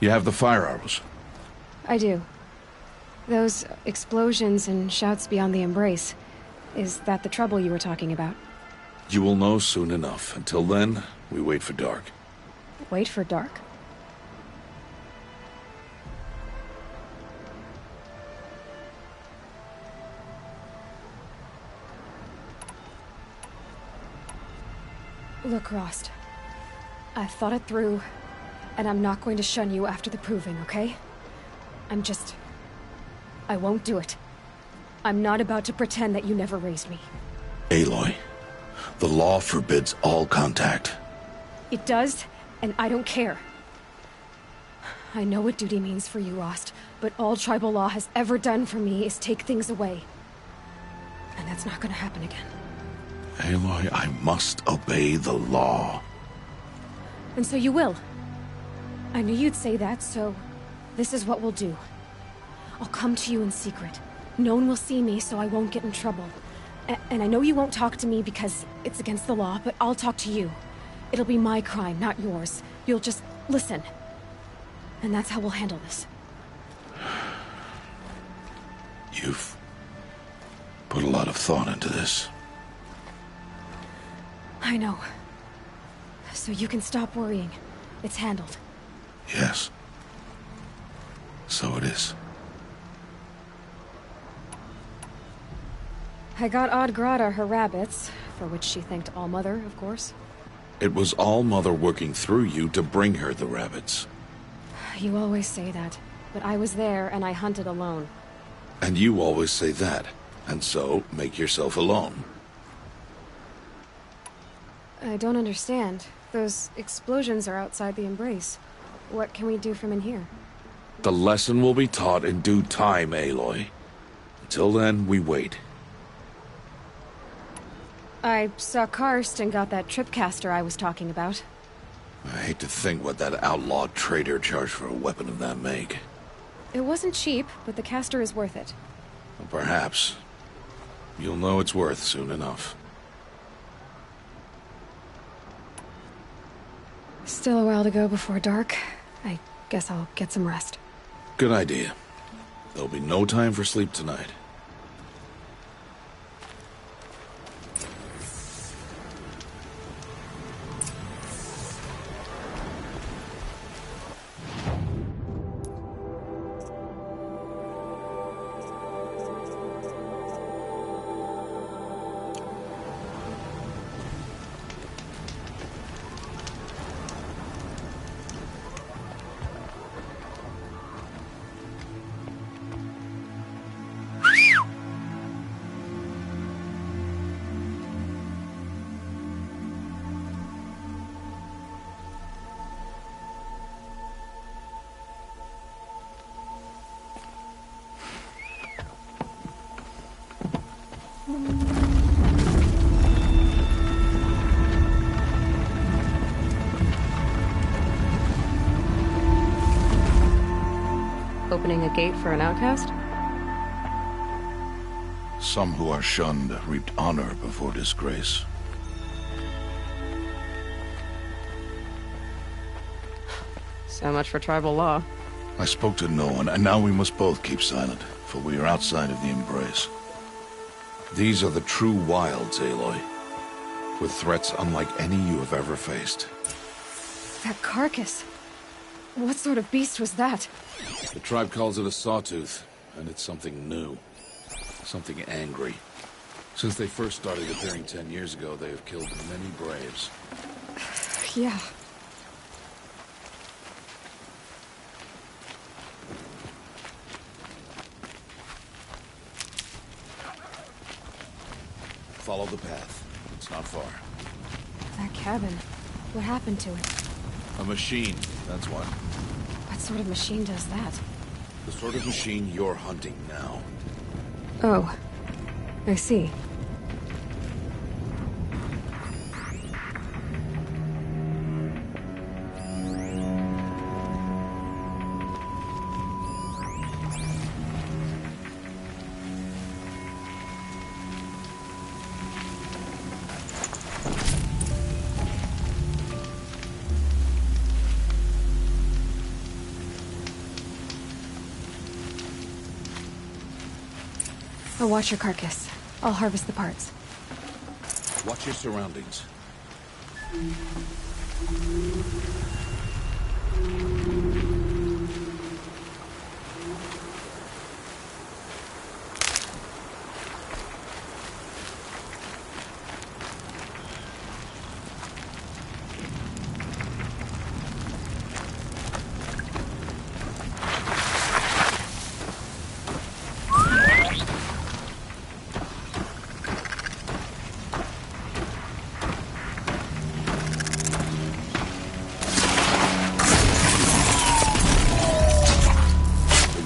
You have the fire arrows. I do. Those explosions and shouts beyond the embrace. Is that the trouble you were talking about? You will know soon enough. Until then, we wait for dark. Wait for dark? Look, Rost. I've thought it through, and I'm not going to shun you after the proving, okay? I won't do it. I'm not about to pretend that you never raised me. Aloy, the law forbids all contact. It does, and I don't care. I know what duty means for you, Rost, but all tribal law has ever done for me is take things away. And that's not gonna happen again. Aloy, I must obey the law. And so you will. I knew you'd say that, so this is what we'll do. I'll come to you in secret. No one will see me, so I won't get in trouble. And I know you won't talk to me because it's against the law, but I'll talk to you. It'll be my crime, not yours. You'll just listen. And that's how we'll handle this. You've put a lot of thought into this. I know. So you can stop worrying. It's handled. Yes. So it is. I got Odd Grata her rabbits, for which she thanked All-Mother, of course. It was All-Mother working through you to bring her the rabbits. You always say that, but I was there and I hunted alone. And you always say that, and so make yourself alone. I don't understand. Those explosions are outside the embrace. What can we do from in here? The lesson will be taught in due time, Aloy. Until then, we wait. I saw Karst and got that tripcaster I was talking about. I hate to think what that outlaw trader charged for a weapon of that make. It wasn't cheap, but the caster is worth it. Well, perhaps. You'll know it's worth soon enough. Still a while to go before dark. I guess I'll get some rest. Good idea. There'll be no time for sleep tonight. Opening a gate for an outcast? Some who are shunned reaped honor before disgrace. So much for tribal law. I spoke to no one, and now we must both keep silent, for we are outside of the embrace. These are the true wilds, Aloy, with threats unlike any you have ever faced. That carcass. What sort of beast was that? The tribe calls it a sawtooth, and it's something new. Something angry. Since they first started appearing 10 years ago, they have killed many braves. Yeah. Follow the path. It's not far. That cabin. What happened to it? A machine, that's what. What sort of machine does that? The sort of machine you're hunting now. Oh. I see. I'll watch your carcass. I'll harvest the parts. Watch your surroundings.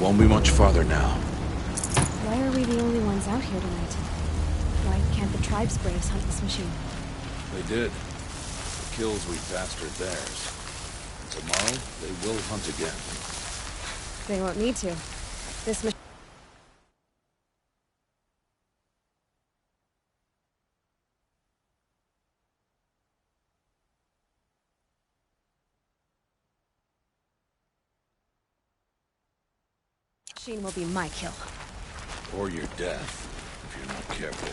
Won't be much farther now. Why are we the only ones out here tonight? Why can't the tribe's braves hunt this machine? They did. The kills we passed are theirs. Tomorrow, they will hunt again. They won't need to. This machine... will be my kill. Or your death, if you're not careful.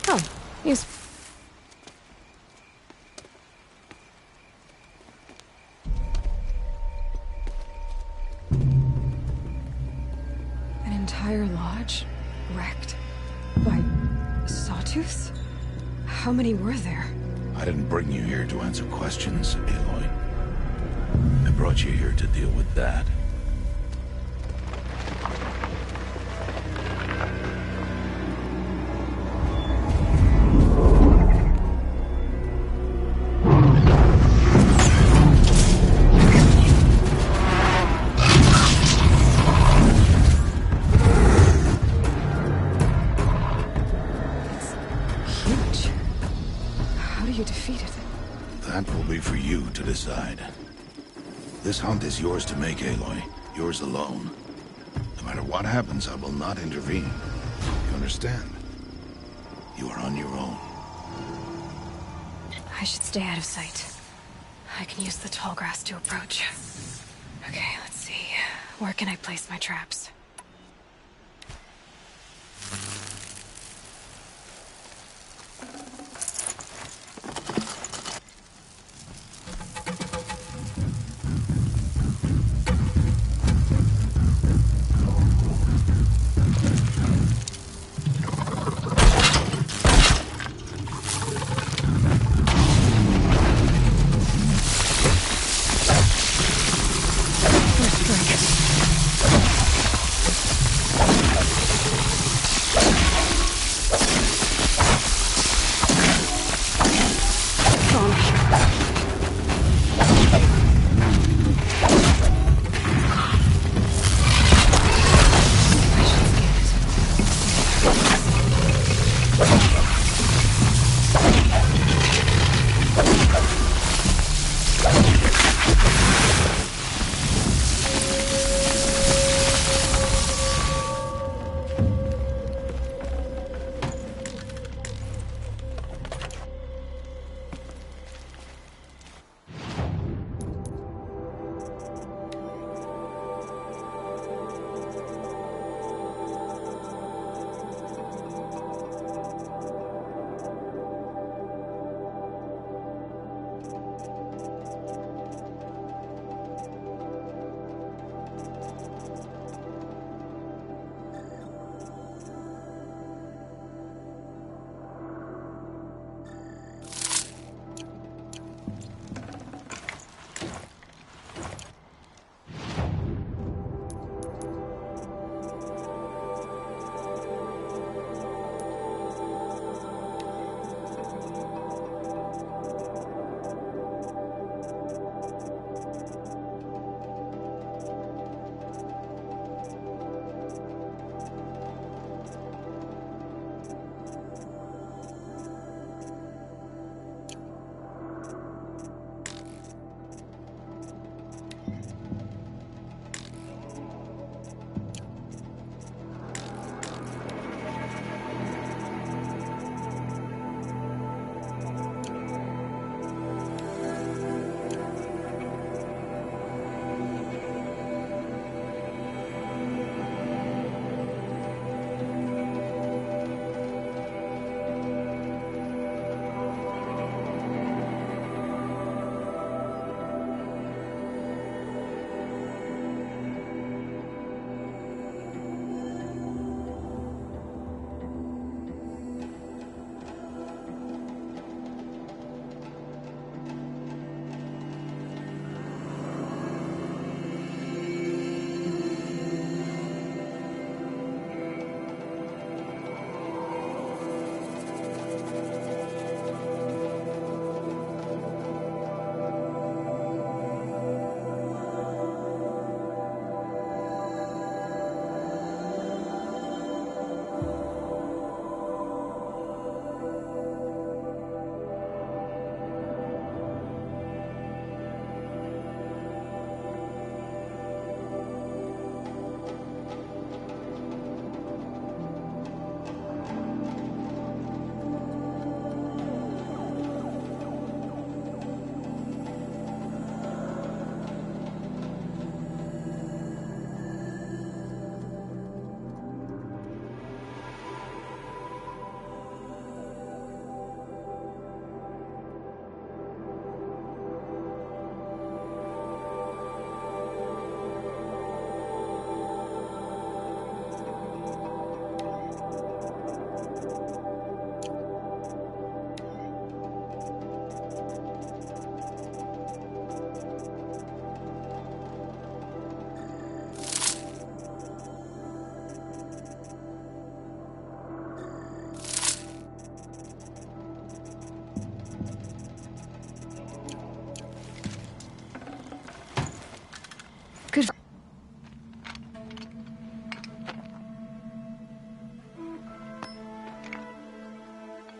Oh, he's... An entire lodge wrecked by sawtooths? How many were there? I didn't bring you here to answer questions, Aloy. I brought you here to deal with that. That will be for you to decide. This hunt is yours to make, Aloy. Yours alone. No matter what happens, I will not intervene. You understand? You are on your own. I should stay out of sight. I can use the tall grass to approach. Okay, let's see. Where can I place my traps?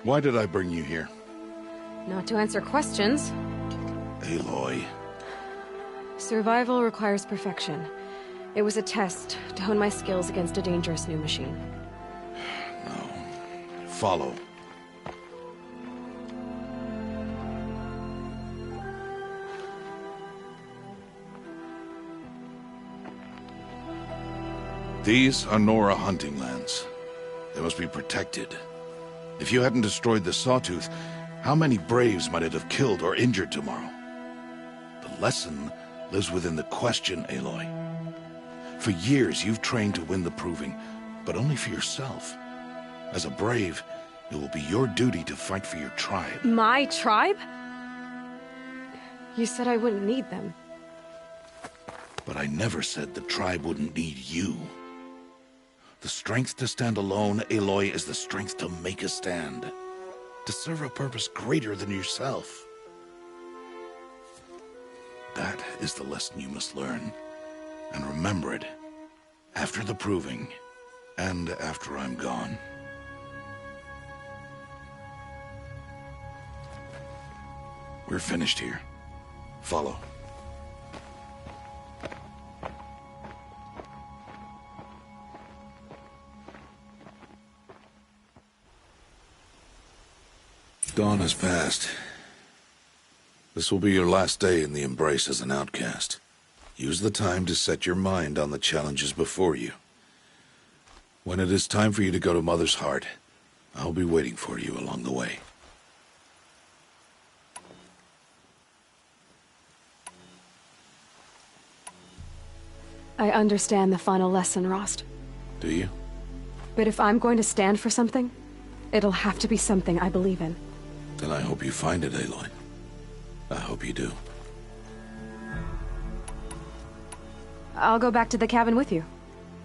Why did I bring you here? Not to answer questions. Aloy. Survival requires perfection. It was a test to hone my skills against a dangerous new machine. No. Follow. These are Nora hunting lands. They must be protected. If you hadn't destroyed the Sawtooth, how many Braves might it have killed or injured tomorrow? The lesson lives within the question, Aloy. For years, you've trained to win the Proving, but only for yourself. As a Brave, it will be your duty to fight for your tribe. My tribe? You said I wouldn't need them. But I never said the tribe wouldn't need you. The strength to stand alone, Aloy, is the strength to make a stand. To serve a purpose greater than yourself. That is the lesson you must learn. And remember it. After the Proving. And after I'm gone. We're finished here. Follow. Dawn has passed. This will be your last day in the Embrace as an outcast. Use the time to set your mind on the challenges before you. When it is time for you to go to Mother's Heart, I'll be waiting for you along the way. I understand the final lesson, Rost. Do you? But if I'm going to stand for something, it'll have to be something I believe in. Then I hope you find it, Aloy. I hope you do. I'll go back to the cabin with you.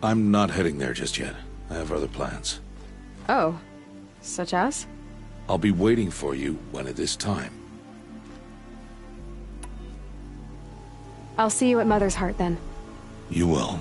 I'm not heading there just yet. I have other plans. Oh. Such as? I'll be waiting for you when it is time. I'll see you at Mother's Heart, then. You will.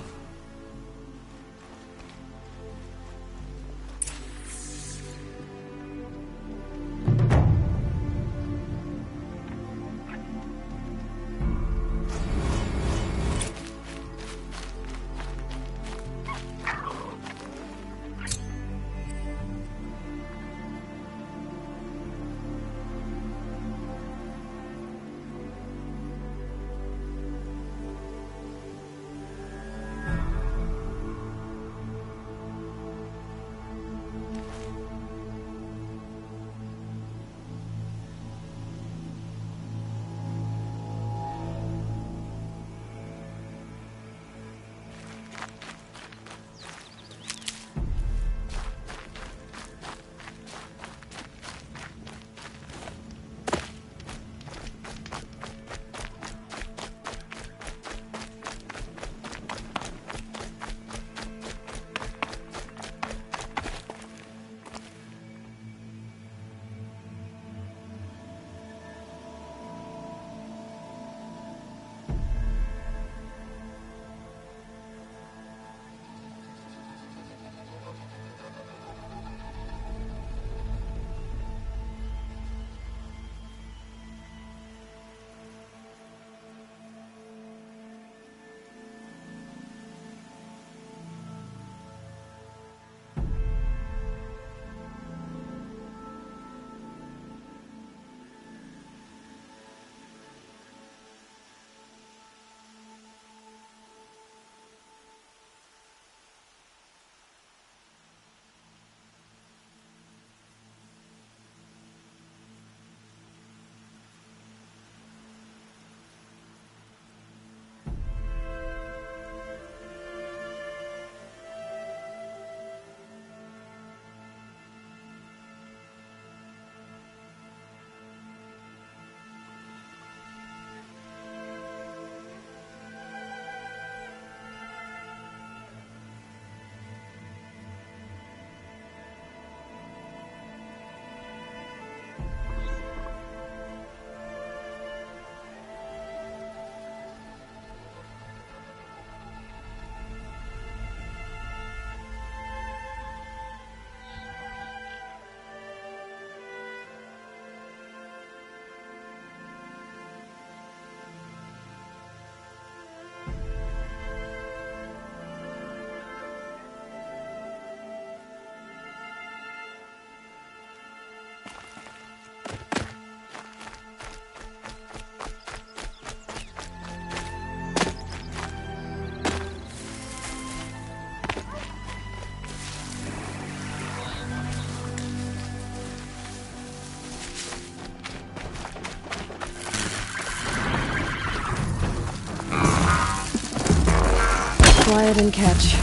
quiet and catch.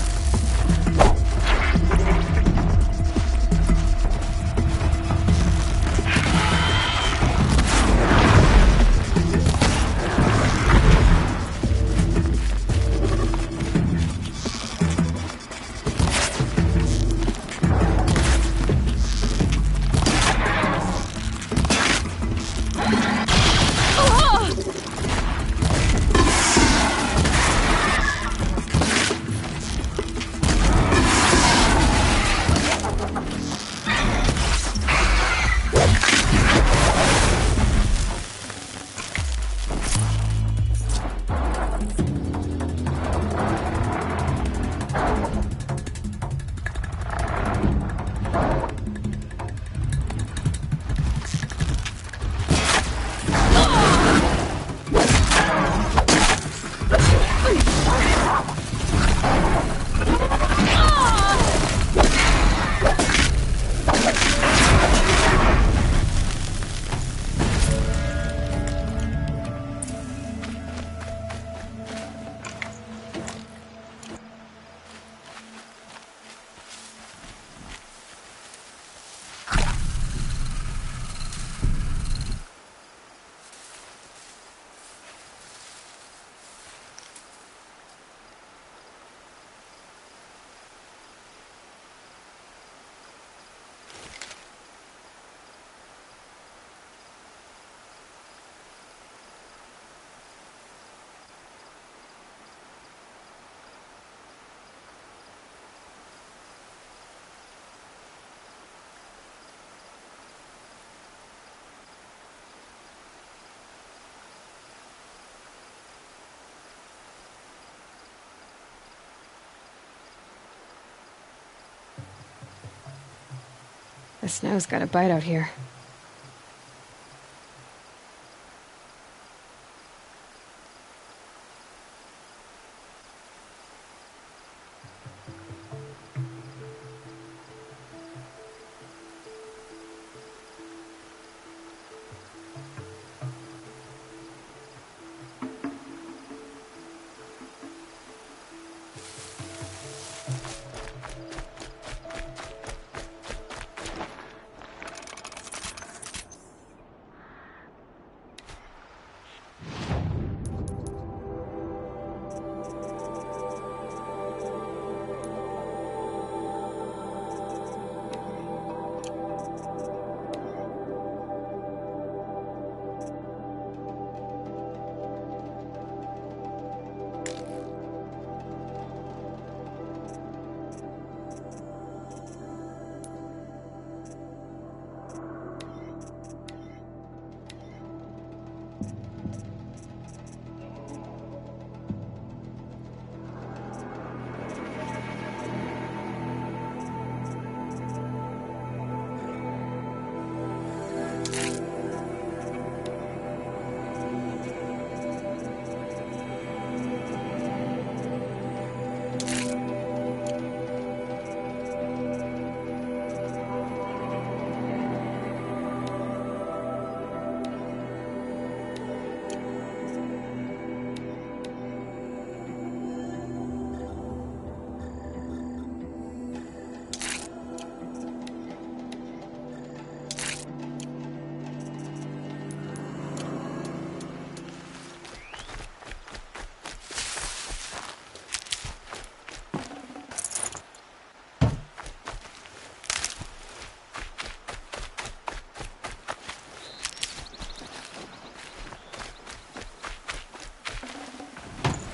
The snow's got a bite out here.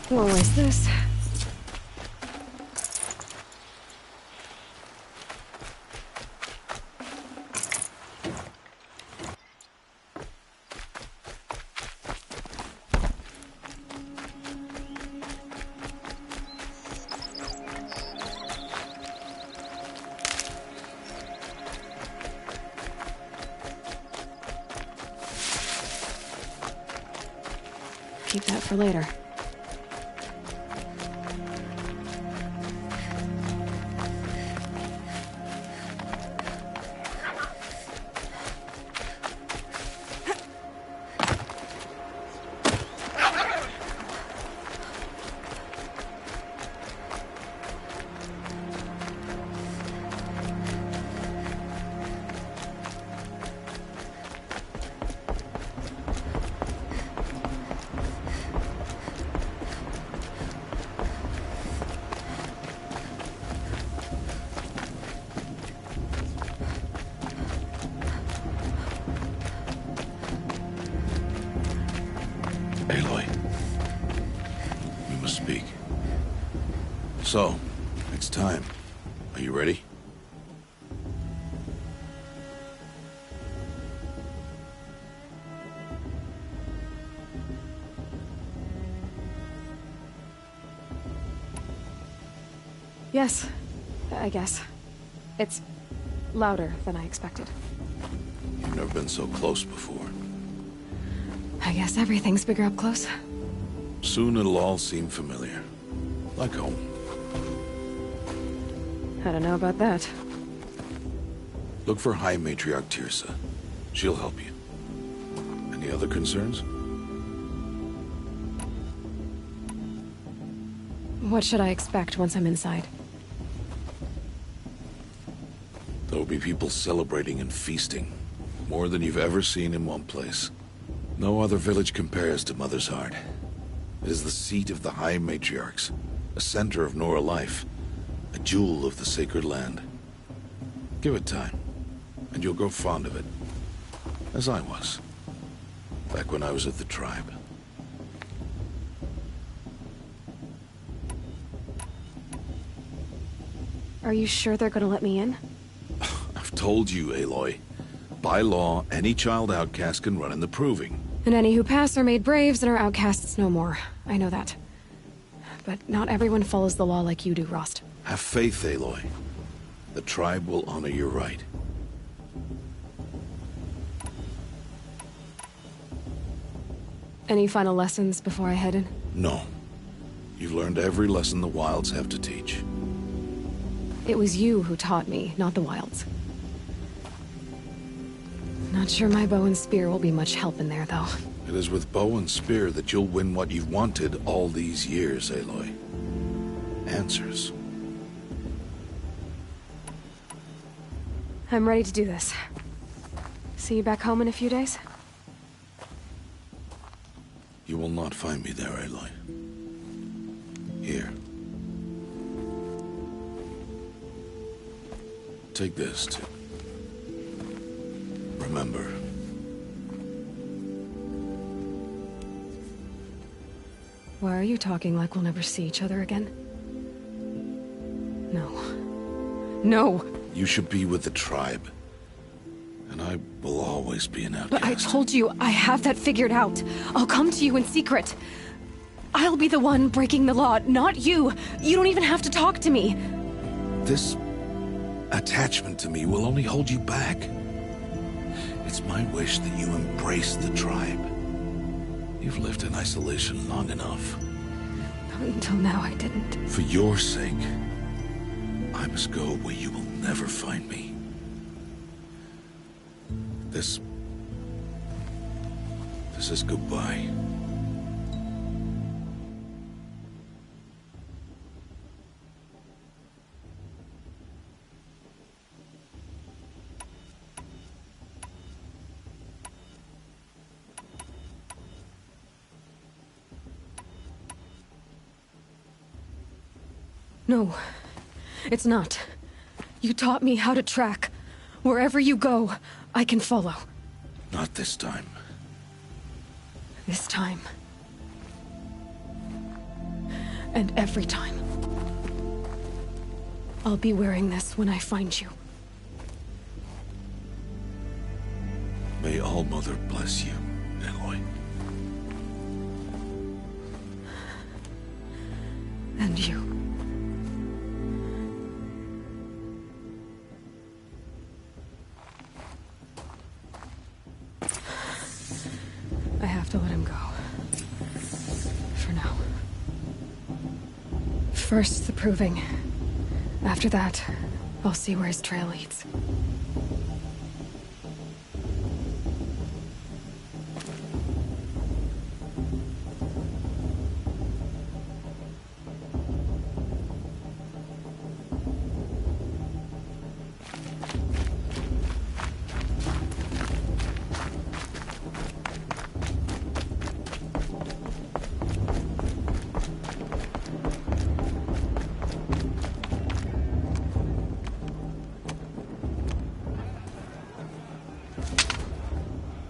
Won't waste this. Keep that for later. Aloy, we must speak. So, it's time. Are you ready? Yes, I guess. It's louder than I expected. You've never been so close before. I guess everything's bigger up close. Soon it'll all seem familiar. Like home. I don't know about that. Look for High Matriarch Tirsa. She'll help you. Any other concerns? What should I expect once I'm inside? There will be people celebrating and feasting. More than you've ever seen in one place. No other village compares to Mother's Heart. It is the seat of the High Matriarchs, a center of Nora life, a jewel of the sacred land. Give it time, and you'll grow fond of it. As I was, back when I was at the tribe. Are you sure they're gonna let me in? I've told you, Aloy. By law, any child outcast can run in the Proving. And any who pass are made braves and are outcasts no more. I know that. But not everyone follows the law like you do, Rost. Have faith, Aloy. The tribe will honor your right. Any final lessons before I head in? No. You've learned every lesson the Wilds have to teach. It was you who taught me, not the Wilds. Not sure my bow and spear will be much help in there, though. It is with bow and spear that you'll win what you've wanted all these years, Aloy. Answers. I'm ready to do this. See you back home in a few days? You will not find me there, Aloy. Here. Take this, too. Remember. Why are you talking like we'll never see each other again? No. No! You should be with the tribe. And I will always be an outcast. But I told you, I have that figured out. I'll come to you in secret. I'll be the one breaking the law, not you. You don't even have to talk to me. This attachment to me will only hold you back. It's my wish that you embrace the tribe. You've lived in isolation long enough. Until now, I didn't. For your sake, I must go where you will never find me. This is goodbye. No, it's not. You taught me how to track. Wherever you go, I can follow. Not this time. This time. And every time. I'll be wearing this when I find you. May All-Mother bless you, Aloy. And you. I have to let him go. For now. First, the Proving. After that, I'll see where his trail leads.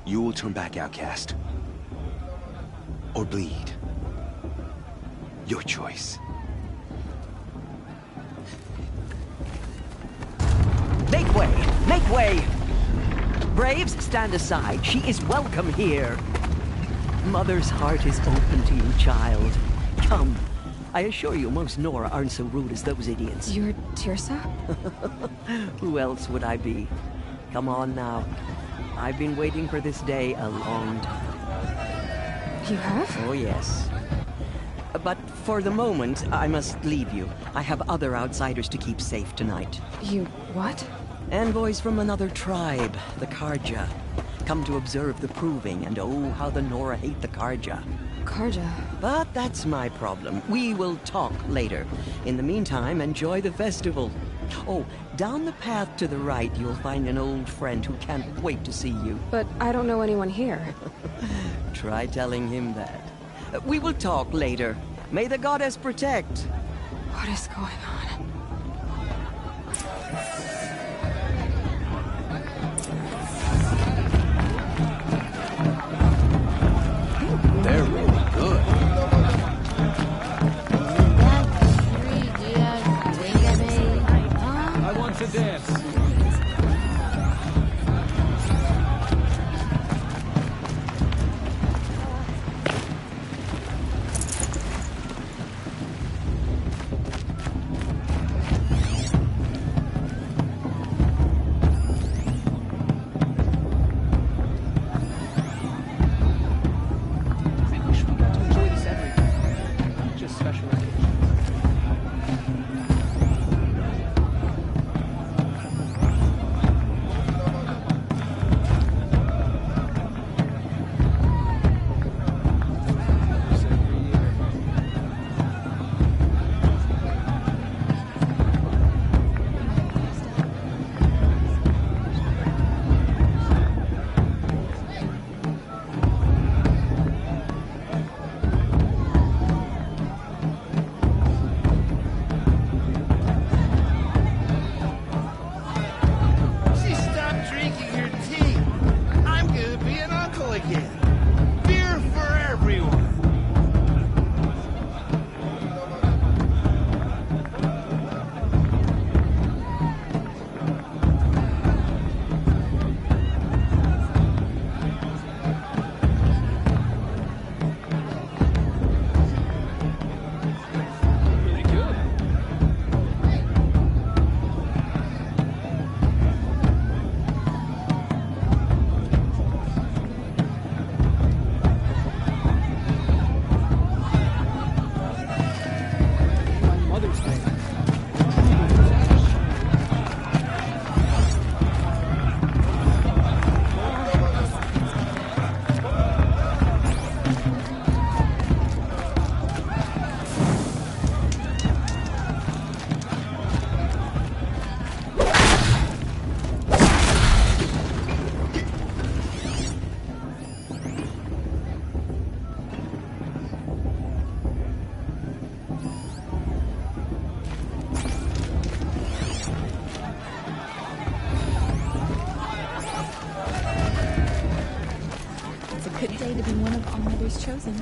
You will turn back, outcast. or bleed. Your choice. Make way! Make way! Braves, stand aside. She is welcome here. Mother's heart is open to you, child. Come. I assure you, most Nora aren't so rude as those idiots. You're Tirsa? Who else would I be? Come on now. I've been waiting for this day a long time. You have? Oh, yes. But for the moment, I must leave you. I have other outsiders to keep safe tonight. You what? Envoys from another tribe, the Karja. Come to observe the proving, and oh, how the Nora hate the Karja. Karja. But that's my problem. We will talk later. In the meantime, enjoy the festival. Oh, down the path to the right, you'll find an old friend who can't wait to see you. But I don't know anyone here. Try telling him that. We will talk later. May the goddess protect. What is going on? They're really good. I want to dance. I wish we got to enjoy this every day, not just special occasions. Every year. She stopped drinking her tea. I'm gonna be an uncle again. Beer for everyone. Pretty good. My Mother's Day. It's a good day to be one of All Mother's chosen.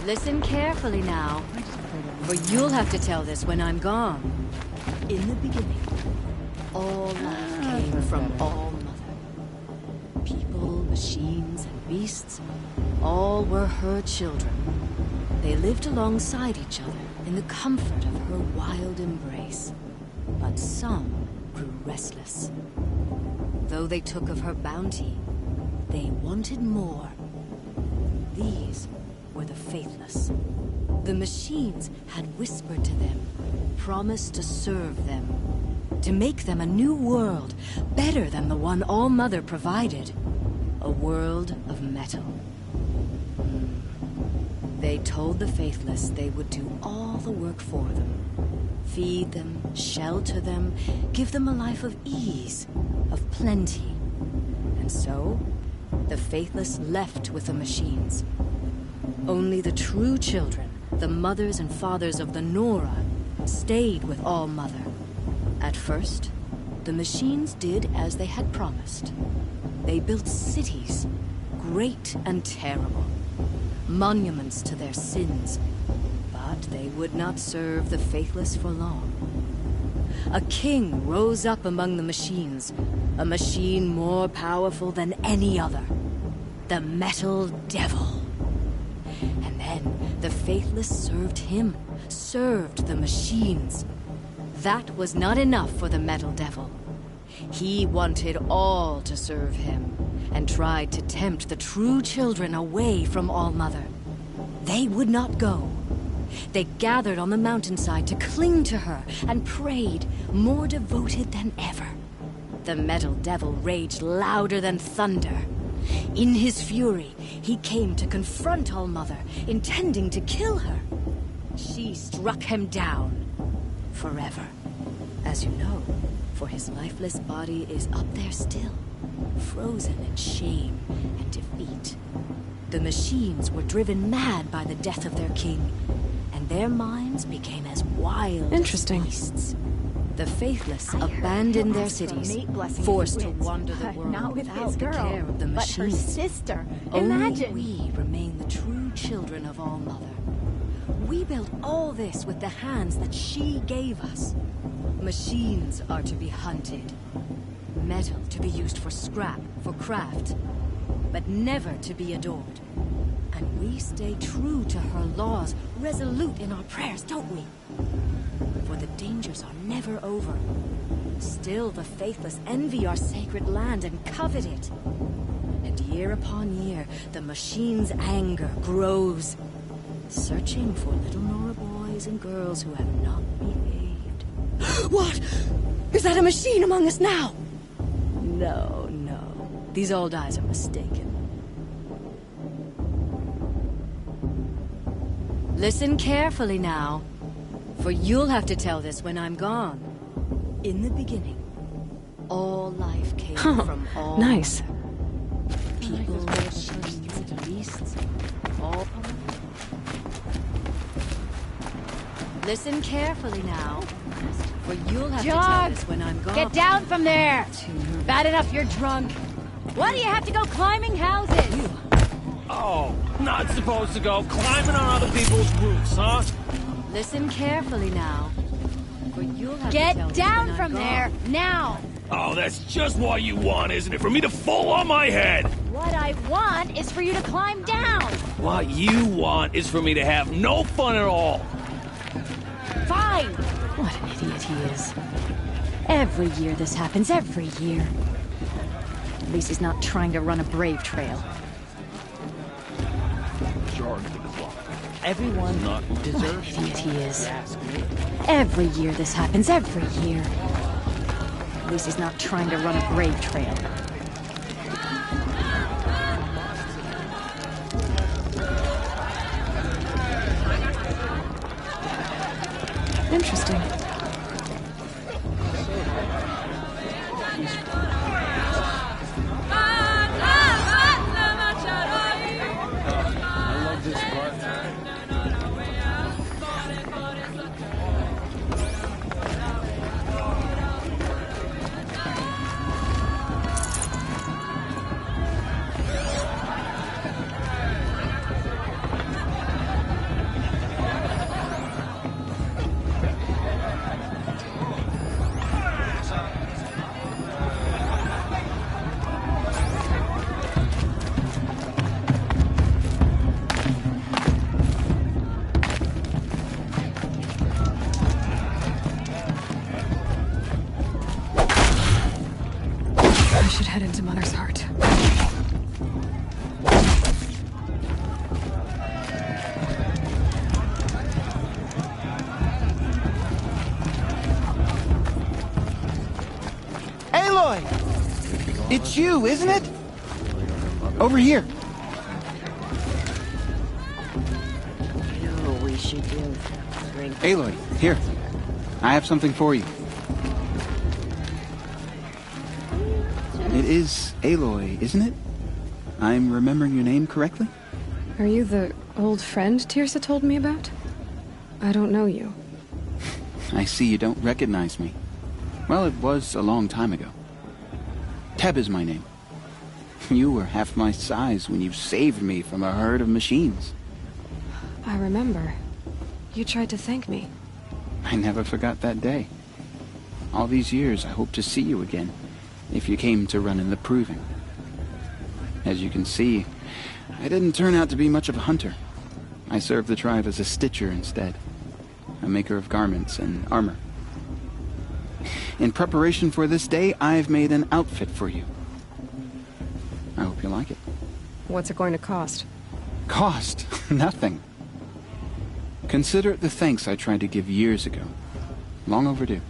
Listen carefully now, for you'll have to tell this when I'm gone. In the beginning, all life came from All Mother. People, machines, and beasts, all were her children. They lived alongside each other in the comfort of her wild embrace. But some grew restless. Though they took of her bounty, they wanted more. These were the faithless. The machines had whispered to them, promised to serve them, to make them a new world, better than the one All Mother provided. A world of metal. They told the faithless they would do all the work for them. Feed them, shelter them, give them a life of ease, of plenty. And so, the faithless left with the machines. Only the true children, the mothers and fathers of the Nora, stayed with All Mother. At first, the machines did as they had promised. They built cities, great and terrible, monuments to their sins, but they would not serve the faithless for long. A king rose up among the machines, a machine more powerful than any other, the Metal Devil. And then the faithless served him, served the machines. That was not enough for the Metal Devil. He wanted all to serve him, and tried to tempt the true children away from All Mother. They would not go. They gathered on the mountainside to cling to her and prayed, more devoted than ever. The Metal Devil raged louder than thunder. In his fury, he came to confront All Mother, intending to kill her. She struck him down forever. As you know, for his lifeless body is up there still, frozen in shame and defeat. The machines were driven mad by the death of their king, and their minds became as wild as beasts. The faithless abandoned their cities, forced to wander the world Not with without his the girl, care of the but her machines. sister. Only Imagine. we remain the true children of All Mother. We built all this with the hands that she gave us. Machines are to be hunted. Metal to be used for scrap, for craft, but never to be adored. And we stay true to her laws, resolute in our prayers, don't we? For the dangers are never over. Still the faithless envy our sacred land and covet it. And year upon year, the machine's anger grows, searching for little Nora boys and girls who have not behaved. What? Is that a machine among us now? No, no. These old eyes are mistaken. Listen carefully now, for you'll have to tell this when I'm gone. In the beginning, all life came from all... Nice. People, machines, and beasts, all... Listen carefully now, for you'll have to tell this when I'm gone. Get down from there! Bad enough you're drunk. Why do you have to go climbing houses? Oh, not supposed to go climbing on other people's roofs, huh? Listen carefully now, for you'll have to Get tell this down when from I'm there, gone. now! Oh, that's just what you want, isn't it? For me to fall on my head! What I want is for you to climb down! What you want is for me to have no fun at all. Fine! What an idiot he is. Every year this happens, every year. At least he's not trying to run a brave trail. Everyone What an deserves idiot he is. Every year this happens, every year. At least he's not trying to run a brave trail. Interesting. I love this part. It's you, isn't it? Over here. You know what we should do? Drink. Aloy, here. I have something for you. It is Aloy, isn't it? I'm remembering your name correctly? Are you the old friend Tirsa told me about? I don't know you. I see you don't recognize me. Well, it was a long time ago. Teb is my name. You were half my size when you saved me from a herd of machines. I remember. You tried to thank me. I never forgot that day. All these years, I hope to see you again, if you came to run in the Proving. As you can see, I didn't turn out to be much of a hunter. I served the tribe as a stitcher instead, a maker of garments and armor. In preparation for this day, I've made an outfit for you. I hope you like it. What's it going to cost? Cost? Nothing. Consider it the thanks I tried to give years ago. Long overdue.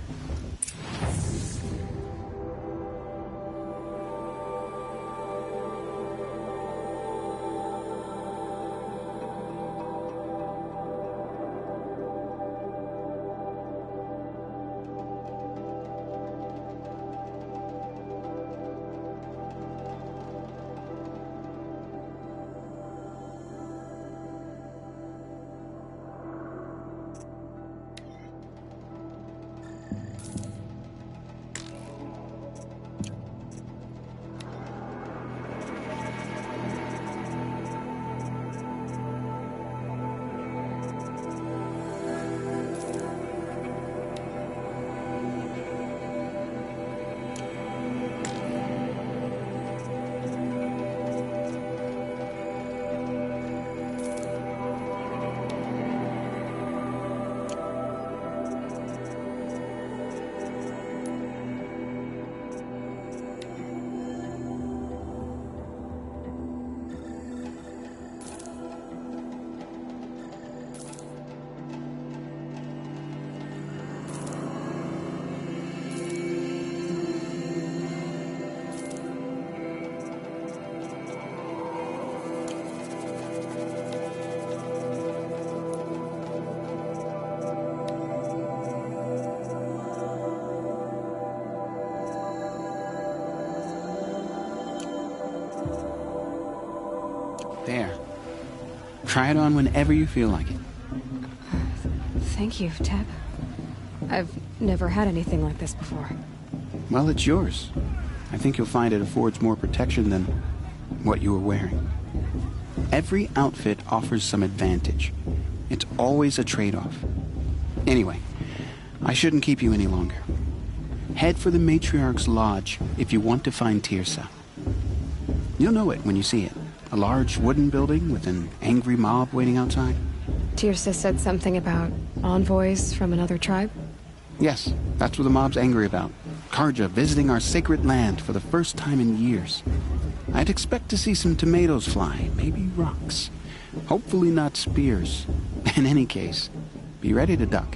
There. Try it on whenever you feel like it. Thank you, Teb. I've never had anything like this before. Well, it's yours. I think you'll find it affords more protection than what you were wearing. Every outfit offers some advantage. It's always a trade-off. Anyway, I shouldn't keep you any longer. Head for the Matriarch's Lodge if you want to find Tirsa. You'll know it when you see it. A large wooden building with an angry mob waiting outside. Tirsa said something about envoys from another tribe? Yes, that's what the mob's angry about. Karja visiting our sacred land for the first time in years. I'd expect to see some tomatoes fly, maybe rocks. Hopefully not spears. In any case, be ready to duck.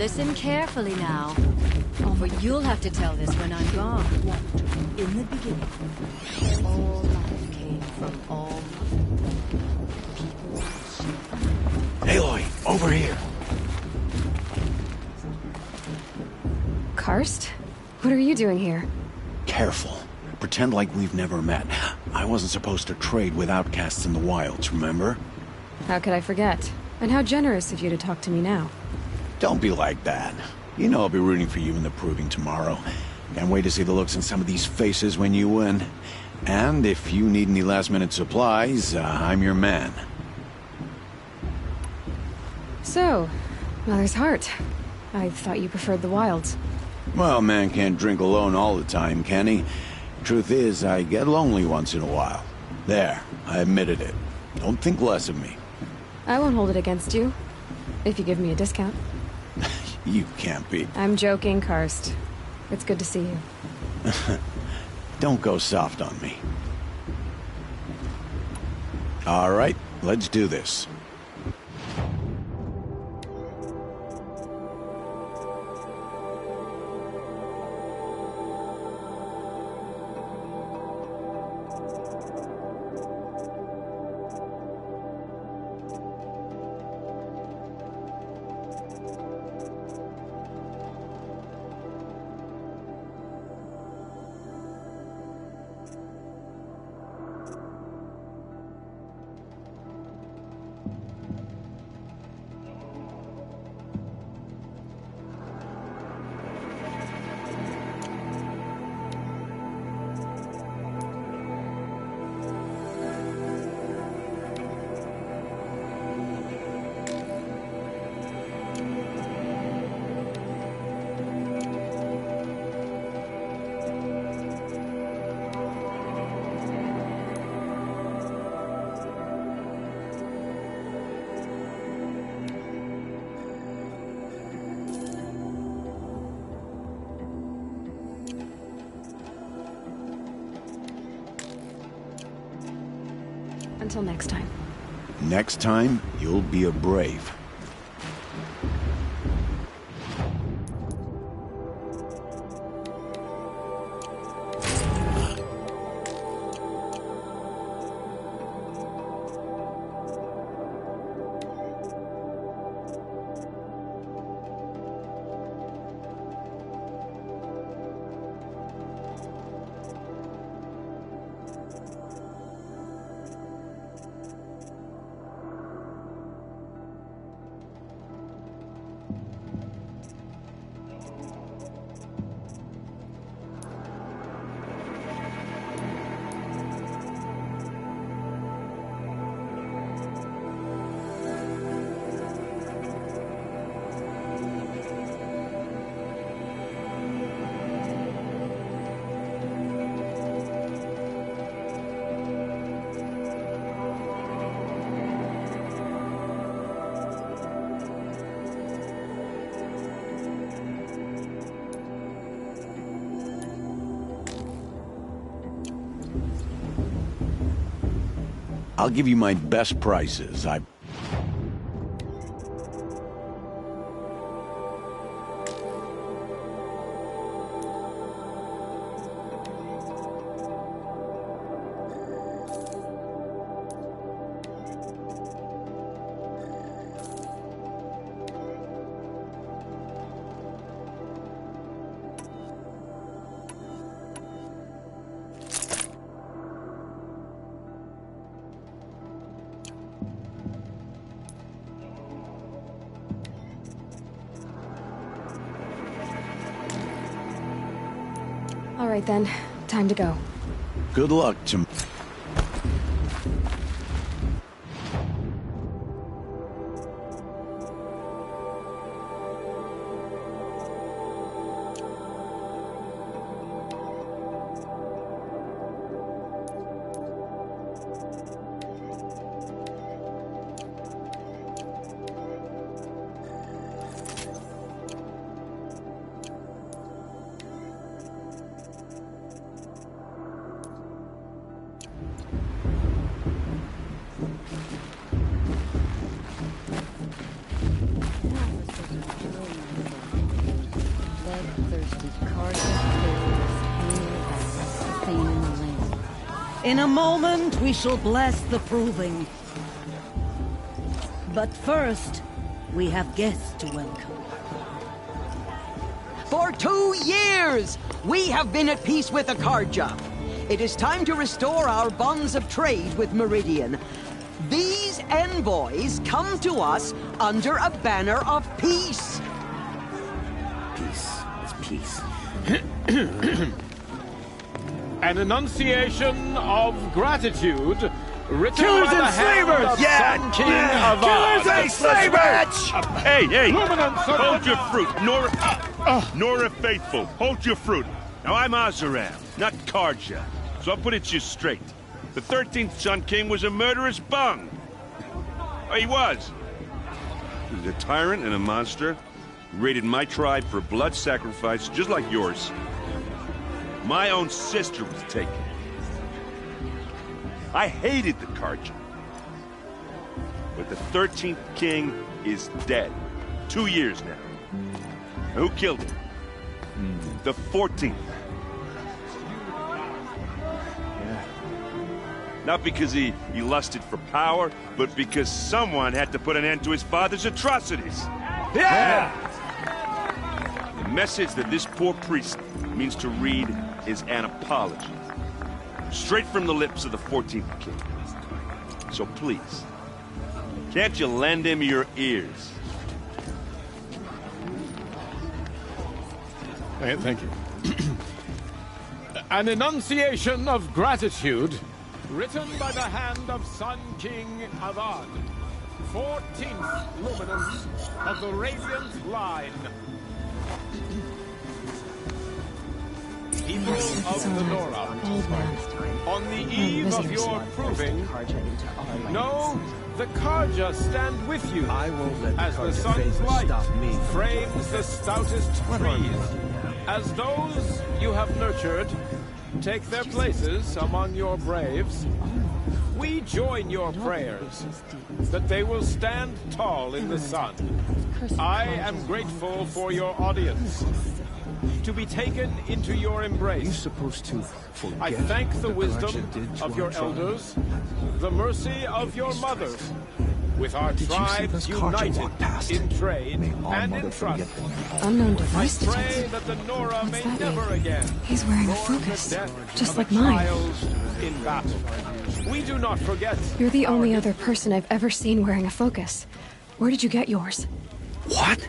Listen carefully now, for you'll have to tell this when I'm gone. In the beginning, all life came from all Aloy, over here. Karst? What are you doing here? Careful. Pretend like we've never met. I wasn't supposed to trade with outcasts in the wilds, remember? How could I forget? And how generous of you to talk to me now. Don't be like that. You know I'll be rooting for you in the proving tomorrow. Can't wait to see the looks on some of these faces when you win. And if you need any last-minute supplies, I'm your man. So, Mother's Heart. I thought you preferred the wilds. Well, man can't drink alone all the time, can he? Truth is, I get lonely once in a while. There, I admitted it. Don't think less of me. I won't hold it against you. If you give me a discount. You can't be. I'm joking, Karst. It's good to see you. Don't go soft on me. All right, let's do this. Until next time. Next time, you'll be a brave. I'll give you my best prices. All right then, time to go. Good luck to... bloodthirsty Carja faithless the thing in the land. In a moment, we shall bless the proving. But first, we have guests to welcome. For 2 years, we have been at peace with the Carja. It is time to restore our bonds of trade with Meridian. These envoys come to us under a banner of peace. Peace. It's peace. An enunciation of gratitude written Killers by the and hand slavers! of Yeah! Sun King Yeah! of Killers and slavers! Hey, hey! Luminance of Hold the- your fruit, Nora Faithful. Hold your fruit. Now I'm Azaram, not Karja, so I'll put it to you straight. The 13th Sun King was a murderous bung. Oh, he was. He was a tyrant and a monster. He raided my tribe for blood sacrifice, just like yours. My own sister was taken. I hated the Karja. But the 13th king is dead. 2 years now. And who killed him? The 14th. Yeah. Not because he lusted for power, but because someone had to put an end to his father's atrocities. Yeah! The message that this poor priest means to read is an apology. Straight from the lips of the 14th king. So please, can't you lend him your ears? Thank you. An enunciation of gratitude written by the hand of Sun King Avad, 14th luminance of the Radiant Line. People of the Nora, on the eve of your proving, know the Karja stand with you I won't let the as the Karja sun's faithful light stop me from frames the stoutest trees. As those you have nurtured take their places among your braves, we join your prayers that they will stand tall in the sun. I am grateful for your audience. To be taken into your embrace. You're supposed to forget I thank the what wisdom Karja did to of our your tribe. elders, the mercy of your mothers, with our Did you see tribes those Karja united walk past? in trade May our and mother in trust. forget them. Unknown I device pray detected. that the Nora What's may that never mean? again He's wearing a mourn the focus, death just of like a mine. child in battle. We do not forget. You're the our only other person I've ever seen wearing a focus. Where did you get yours? What?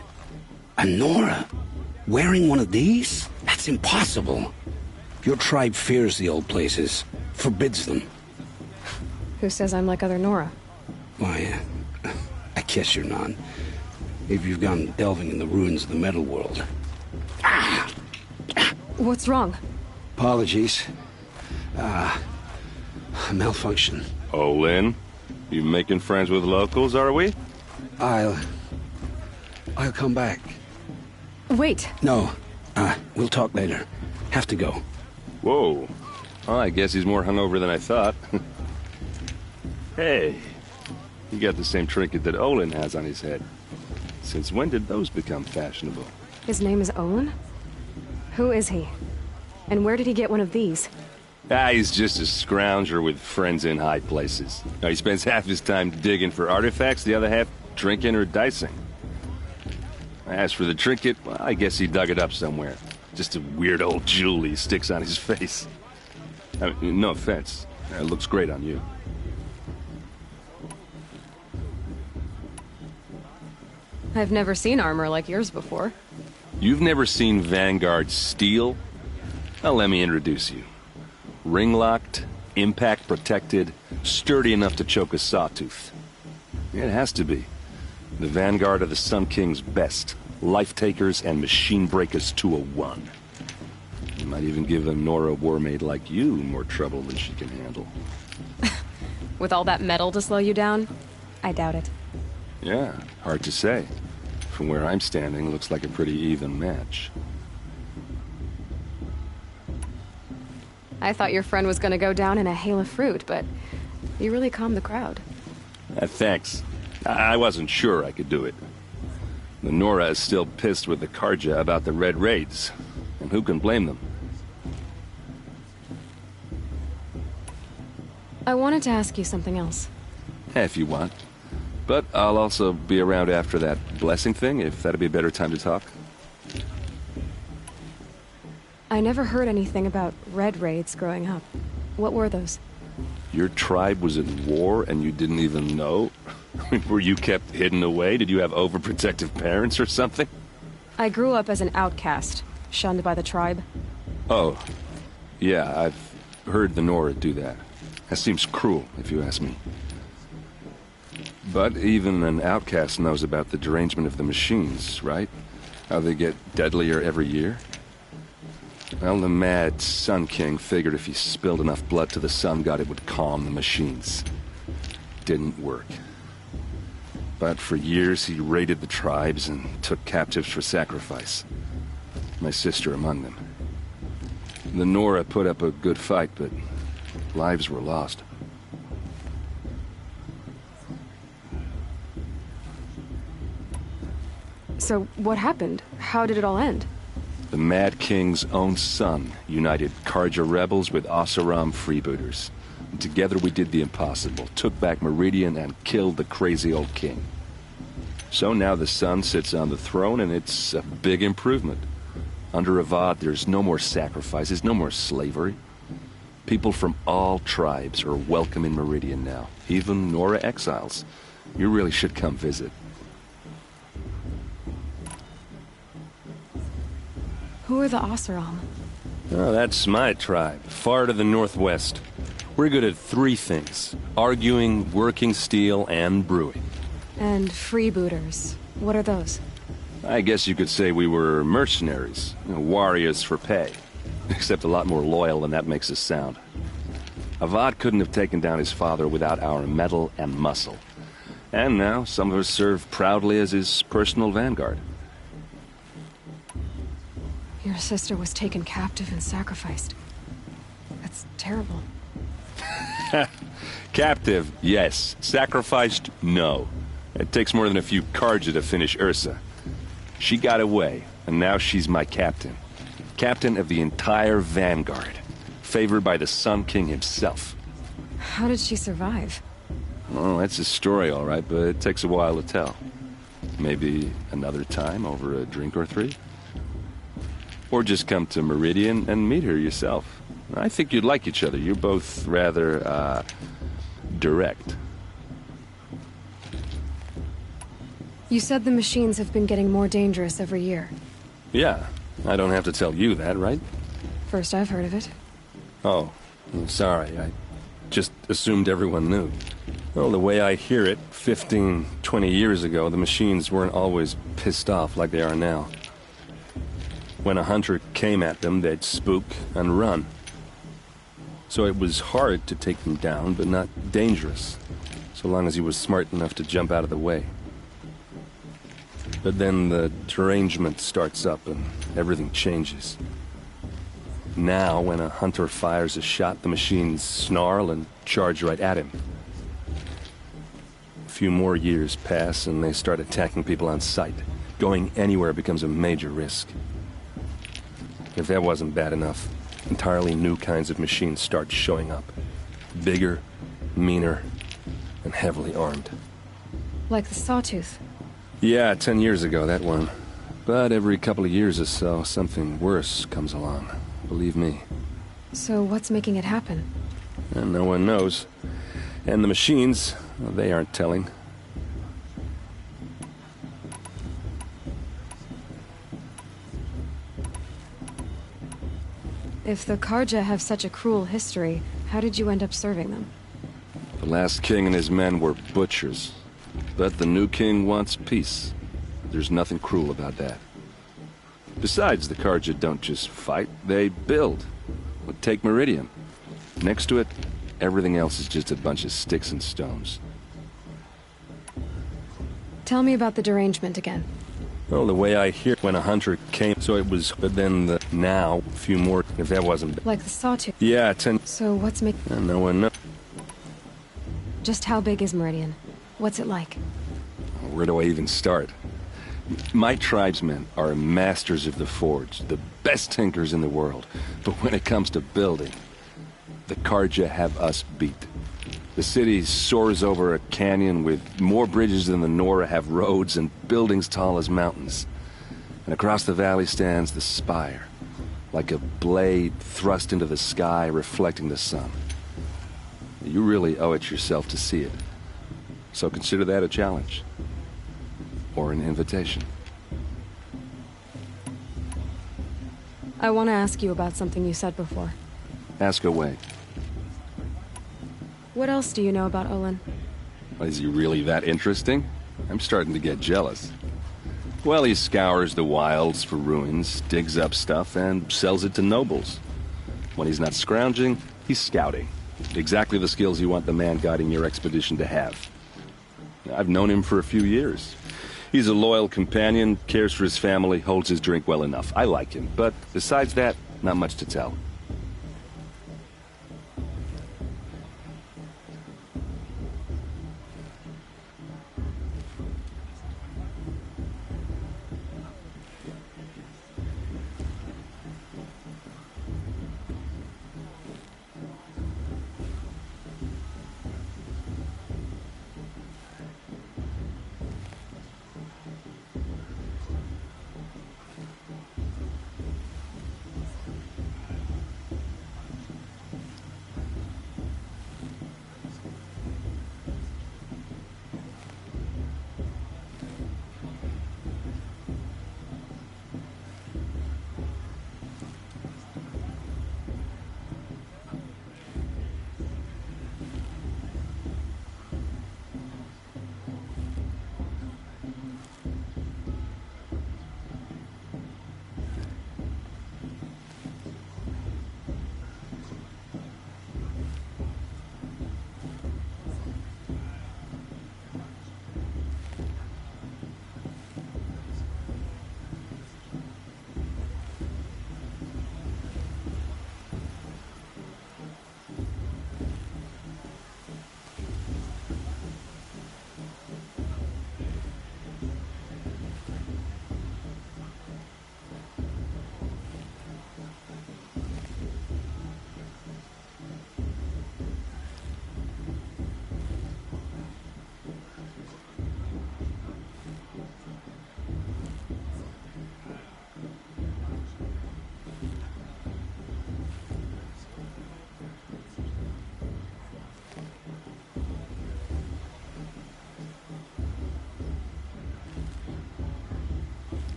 A Nora? Wearing one of these? That's impossible. Your tribe fears the old places, forbids them. Who says I'm like other Nora? Why, I guess you're not. If you've gone delving in the ruins of the metal world. What's wrong? Apologies. Malfunction. Oh, Lynn, you making friends with locals, are we? I'll come back. Wait. No. We'll talk later. Have to go. Whoa. Well, I guess he's more hungover than I thought. Hey, you got the same trinket that Olin has on his head. Since when did those become fashionable? His name is Olin? Who is he? And where did he get one of these? He's just a scrounger with friends in high places. Now, he spends half his time digging for artifacts, the other half drinking or dicing. As for the trinket, well, I guess he dug it up somewhere. Just a weird old jewel he sticks on his face. I mean, no offense. It looks great on you. I've never seen armor like yours before. You've never seen Vanguard steel? Well, let me introduce you. Ring-locked, impact-protected, sturdy enough to choke a sawtooth. It has to be. The Vanguard of the Sun King's best. Life-takers and machine-breakers to a one. You might even give a Nora warmaid like you more trouble than she can handle. With all that metal to slow you down? I doubt it. Yeah, hard to say. From where I'm standing, looks like a pretty even match. I thought your friend was gonna go down in a hail of fruit, but you really calmed the crowd. Thanks. I wasn't sure I could do it. The Nora is still pissed with the Karja about the Red Raids, and who can blame them? I wanted to ask you something else. If you want. But I'll also be around after that blessing thing, if that'd be a better time to talk. I never heard anything about Red Raids growing up. What were those? Your tribe was in war and you didn't even know? Were you kept hidden away? Did you have overprotective parents or something? I grew up as an outcast, shunned by the tribe. Oh, yeah, I've heard the Nora do that. That seems cruel, if you ask me. But even an outcast knows about the derangement of the machines, right? How they get deadlier every year? Well, the mad Sun King figured if he spilled enough blood to the Sun God, it would calm the machines. Didn't work. But for years, he raided the tribes and took captives for sacrifice. My sister among them. The Nora put up a good fight, but lives were lost. So, what happened? How did it all end? The Mad King's own son united Karja rebels with Oseram freebooters. And together we did the impossible, took back Meridian and killed the crazy old king. So now the son sits on the throne and it's a big improvement. Under Avad, there's no more sacrifices, no more slavery. People from all tribes are welcome in Meridian now, even Nora exiles. You really should come visit. Who are the Oseram? Oh, that's my tribe, far to the northwest. We're good at three things: arguing, working steel, and brewing. And freebooters. What are those? I guess you could say we were mercenaries, warriors for pay. Except a lot more loyal than that makes us sound. Avad couldn't have taken down his father without our metal and muscle. And now some of us serve proudly as his personal vanguard. Your sister was taken captive and sacrificed. That's terrible. Captive, yes. Sacrificed, no. It takes more than a few Karja to finish Ursa. She got away, and now she's my captain. Captain of the entire vanguard. Favored by the Sun King himself. How did she survive? Well, that's a story, all right, but it takes a while to tell. Maybe another time over a drink or three? Or just come to Meridian and meet her yourself. I think you'd like each other. You're both rather, direct. You said the machines have been getting more dangerous every year. Yeah, I don't have to tell you that, right? First I've heard of it. Oh, I'm sorry. I just assumed everyone knew. Well, the way I hear it, 15, 20 years ago, the machines weren't always pissed off like they are now. When a hunter came at them, they'd spook and run. So it was hard to take them down, but not dangerous, so long as he was smart enough to jump out of the way. But then the derangement starts up and everything changes. Now, when a hunter fires a shot, the machines snarl and charge right at him. A few more years pass and they start attacking people on sight. Going anywhere becomes a major risk. If that wasn't bad enough, entirely new kinds of machines start showing up. Bigger, meaner, and heavily armed. Like the Sawtooth. Yeah, 10 years ago, that one. But every couple of years or so, something worse comes along. Believe me. So what's making it happen? And no one knows. And the machines, well, they aren't telling. If the Karja have such a cruel history, how did you end up serving them? The last king and his men were butchers. But the new king wants peace. There's nothing cruel about that. Besides, the Karja don't just fight, they build. Take Meridian. Next to it, everything else is just a bunch of sticks and stones. Tell me about the derangement again. Well, the way I hear, when a hunter came, so it was, but then now, a few more, if that wasn't... Like the Sawtooth? Yeah, 10... So what's making... And no one knows. Just how big is Meridian? What's it like? Where do I even start? My tribesmen are masters of the forge, the best tinkers in the world. But when it comes to building, the Carja have us beat. The city soars over a canyon with more bridges than the Nora have roads and buildings tall as mountains. And across the valley stands the spire, like a blade thrust into the sky reflecting the sun. You really owe it yourself to see it. So consider that a challenge. Or an invitation. I want to ask you about something you said before. Ask away. What else do you know about Olin? Is he really that interesting? I'm starting to get jealous. Well, he scours the wilds for ruins, digs up stuff, and sells it to nobles. When he's not scrounging, he's scouting. Exactly the skills you want the man guiding your expedition to have. I've known him for a few years. He's a loyal companion, cares for his family, holds his drink well enough. I like him, but besides that, not much to tell.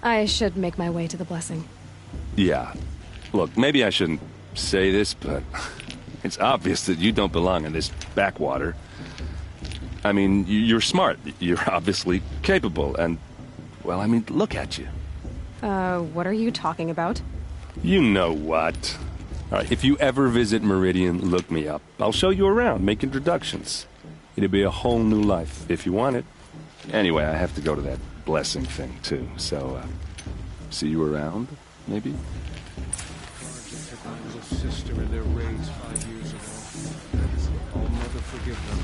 I should make my way to the blessing. Yeah. Look, maybe I shouldn't say this, but it's obvious that you don't belong in this backwater. I mean, you're smart. You're obviously capable, and, well, I mean, look at you. What are you talking about? You know what. All right, if you ever visit Meridian, look me up. I'll show you around, make introductions. It'll be a whole new life, if you want it. Anyway, I have to go to that blessing thing, too, so, see you around, maybe? Sergeant took my little sister in their raids 5 years ago. I'll never forgive them.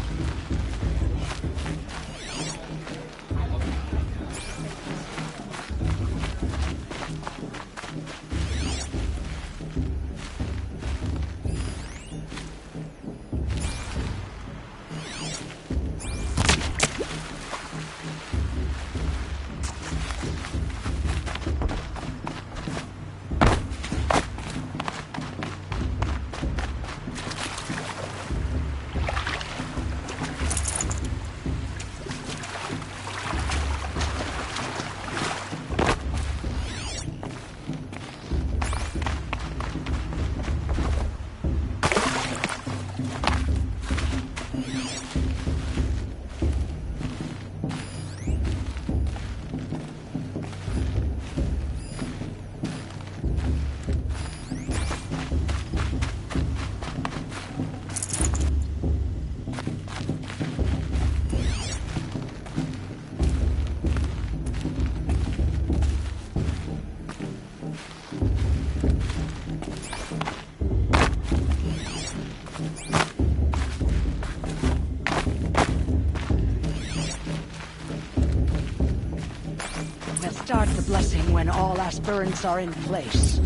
when all aspirants are in place.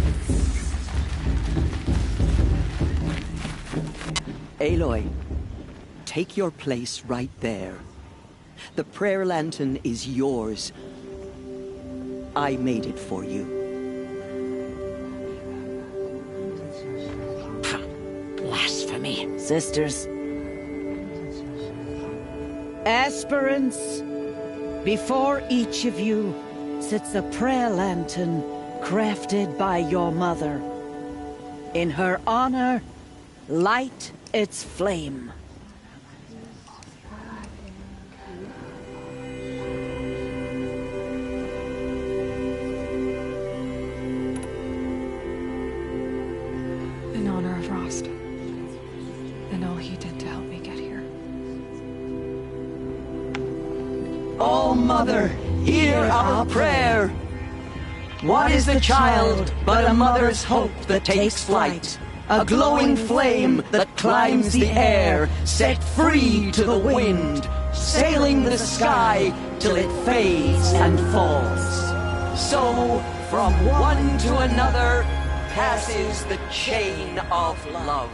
Aloy, take your place right there. The prayer lantern is yours. I made it for you. Blasphemy. Sisters. Aspirants, before each of you sits a prayer lantern crafted by your mother. In her honor, light its flame. In honor of Rost. And all he did to help me get here. Oh, Mother, hear our prayer. What is the child but a mother's hope that takes flight? A glowing flame that climbs the air, set free to the wind, sailing the sky till it fades and falls. So, from one to another, passes the chain of love.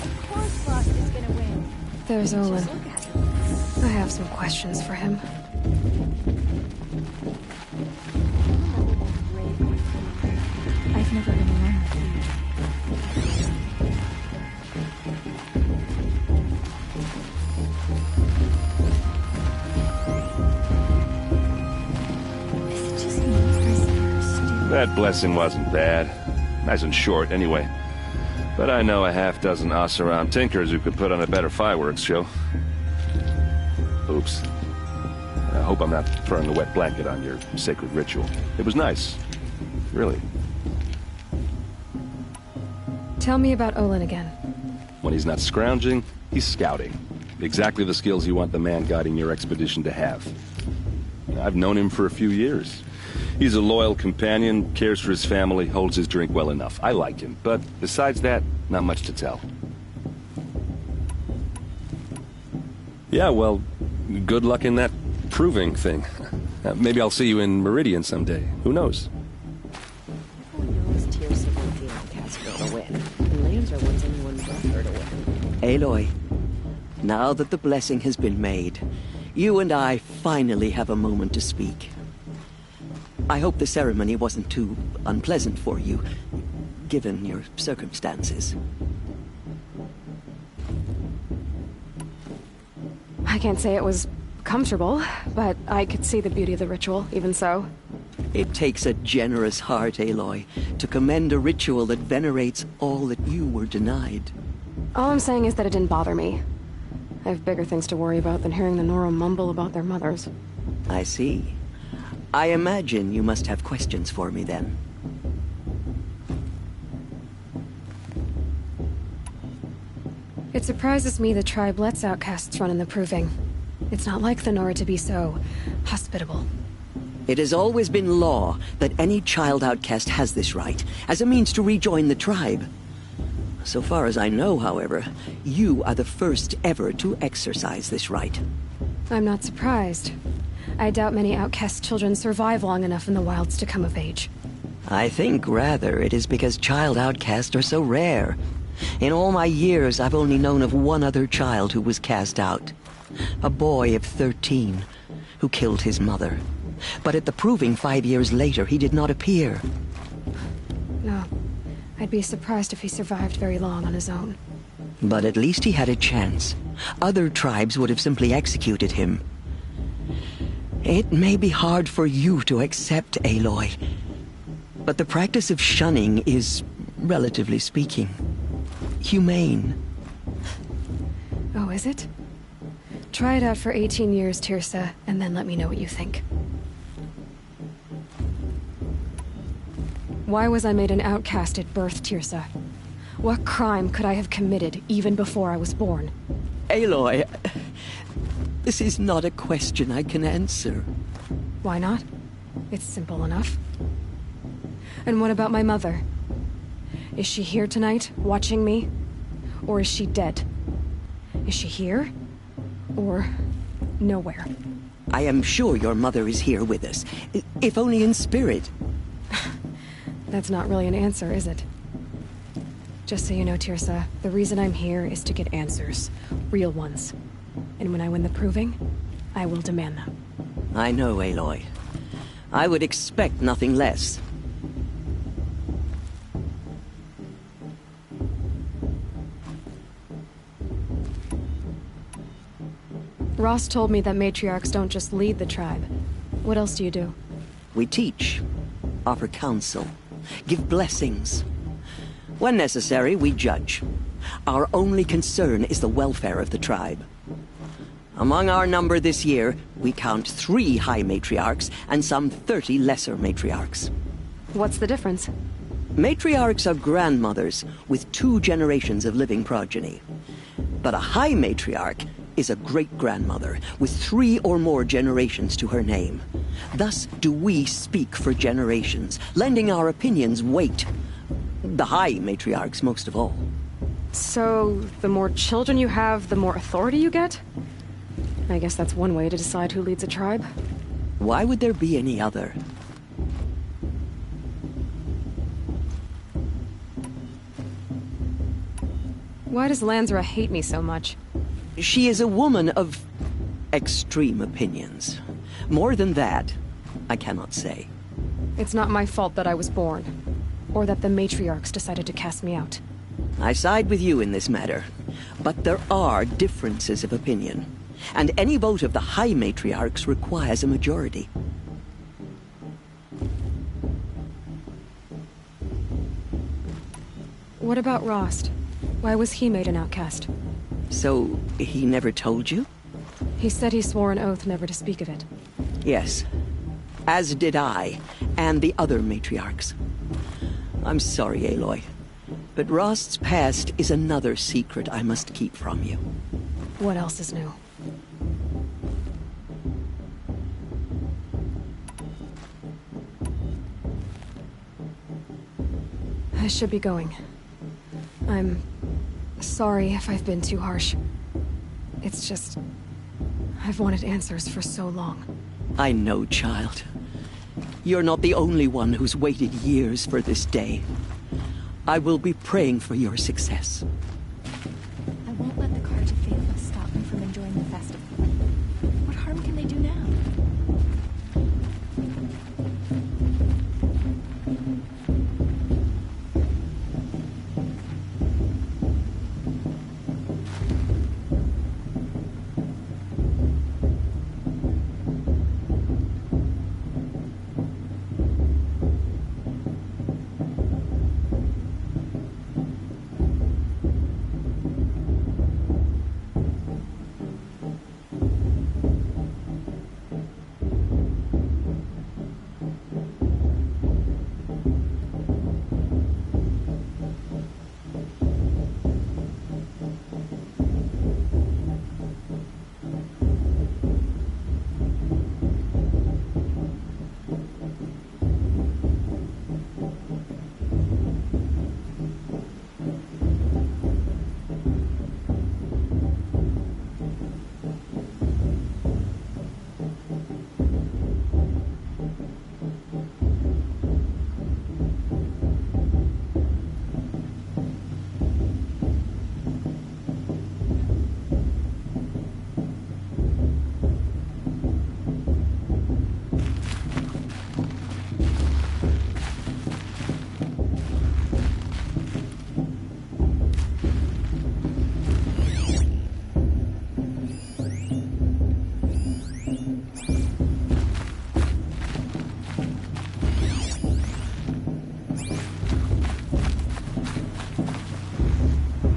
Of course Frost is gonna win. There's Olin. Just look at him. I have some questions for him. I've never been alone. Is it just me, or is there stupid? That blessing wasn't bad. Nice and short, anyway. But I know a half-dozen us-around tinkers who could put on a better fireworks show. Oops. I hope I'm not throwing a wet blanket on your sacred ritual. It was nice. Really. Tell me about Olin again. When he's not scrounging, he's scouting. Exactly the skills you want the man guiding your expedition to have. I've known him for a few years. He's a loyal companion, cares for his family, holds his drink well enough. I like him, but besides that, not much to tell. Yeah, well, good luck in that proving thing. Maybe I'll see you in Meridian someday. Who knows? Everyone knows Tirsa wants the outcast girl to win. And Lancer wants anyone but her to win. Aloy, now that the blessing has been made, you and I finally have a moment to speak. I hope the ceremony wasn't too unpleasant for you, given your circumstances. I can't say it was comfortable, but I could see the beauty of the ritual, even so. It takes a generous heart, Aloy, to commend a ritual that venerates all that you were denied. All I'm saying is that it didn't bother me. I have bigger things to worry about than hearing the Nora mumble about their mothers. I see. I imagine you must have questions for me, then. It surprises me the tribe lets outcasts run in the proving. It's not like the Nora to be so hospitable. It has always been law that any child outcast has this right, as a means to rejoin the tribe. So far as I know, however, you are the first ever to exercise this right. I'm not surprised. I doubt many outcast children survive long enough in the wilds to come of age. I think, rather, it is because child outcasts are so rare. In all my years, I've only known of one other child who was cast out. A boy of 13, who killed his mother. But at the proving 5 years later, he did not appear. No. I'd be surprised if he survived very long on his own. But at least he had a chance. Other tribes would have simply executed him. It may be hard for you to accept, Aloy, but the practice of shunning is, relatively speaking, humane. Oh, is it? Try it out for 18 years, Tirsa, and then let me know what you think. Why was I made an outcast at birth, Tirsa? What crime could I have committed even before I was born? Aloy, this is not a question I can answer. Why not? It's simple enough. And what about my mother? Is she here tonight, watching me? Or is she dead? Is she here? Or nowhere? I am sure your mother is here with us, if only in spirit. That's not really an answer, is it? Just so you know, Tirsa, the reason I'm here is to get answers. Real ones. And when I win the proving, I will demand them. I know, Aloy. I would expect nothing less. Ross told me that matriarchs don't just lead the tribe. What else do you do? We teach, offer counsel, give blessings. When necessary, we judge. Our only concern is the welfare of the tribe. Among our number this year, we count 3 high matriarchs and some 30 lesser matriarchs. What's the difference? Matriarchs are grandmothers with 2 generations of living progeny. But a high matriarch is a great-grandmother with 3 or more generations to her name. Thus do we speak for generations, lending our opinions weight. The high matriarchs most of all. So, the more children you have, the more authority you get? I guess that's one way to decide who leads a tribe. Why would there be any other? Why does Lansra hate me so much? She is a woman of extreme opinions. More than that, I cannot say. It's not my fault that I was born, or that the matriarchs decided to cast me out. I side with you in this matter, but there are differences of opinion, and any vote of the high matriarchs requires a majority. What about Rost? Why was he made an outcast? So, he never told you? He said he swore an oath never to speak of it. Yes. As did I, and the other matriarchs. I'm sorry, Aloy, but Rost's past is another secret I must keep from you. What else is new? I should be going. I'm sorry if I've been too harsh. It's just... I've wanted answers for so long. I know, child. You're not the only one who's waited years for this day. I will be praying for your success. I won't let the Carja Faithless stop me from enjoying the festival. What harm can they do now?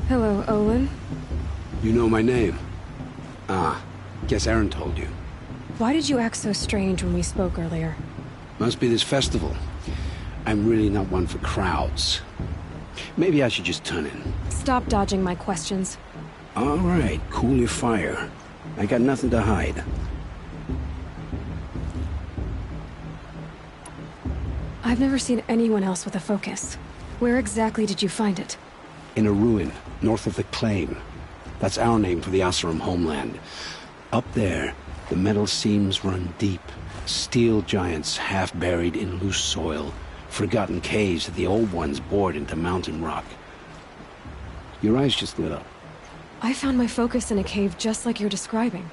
Hello, Olin. You know my name? Ah, guess Aaron told you. Why did you act so strange when we spoke earlier? Must be this festival. I'm really not one for crowds. Maybe I should just turn in. Stop dodging my questions. All right, cool your fire. I got nothing to hide. I've never seen anyone else with a focus. Where exactly did you find it? In a ruin, north of the claim. That's our name for the Oseram homeland. Up there, the metal seams run deep. Steel giants half buried in loose soil. Forgotten caves that the old ones bored into mountain rock. Your eyes just lit up. I found my focus in a cave just like you're describing.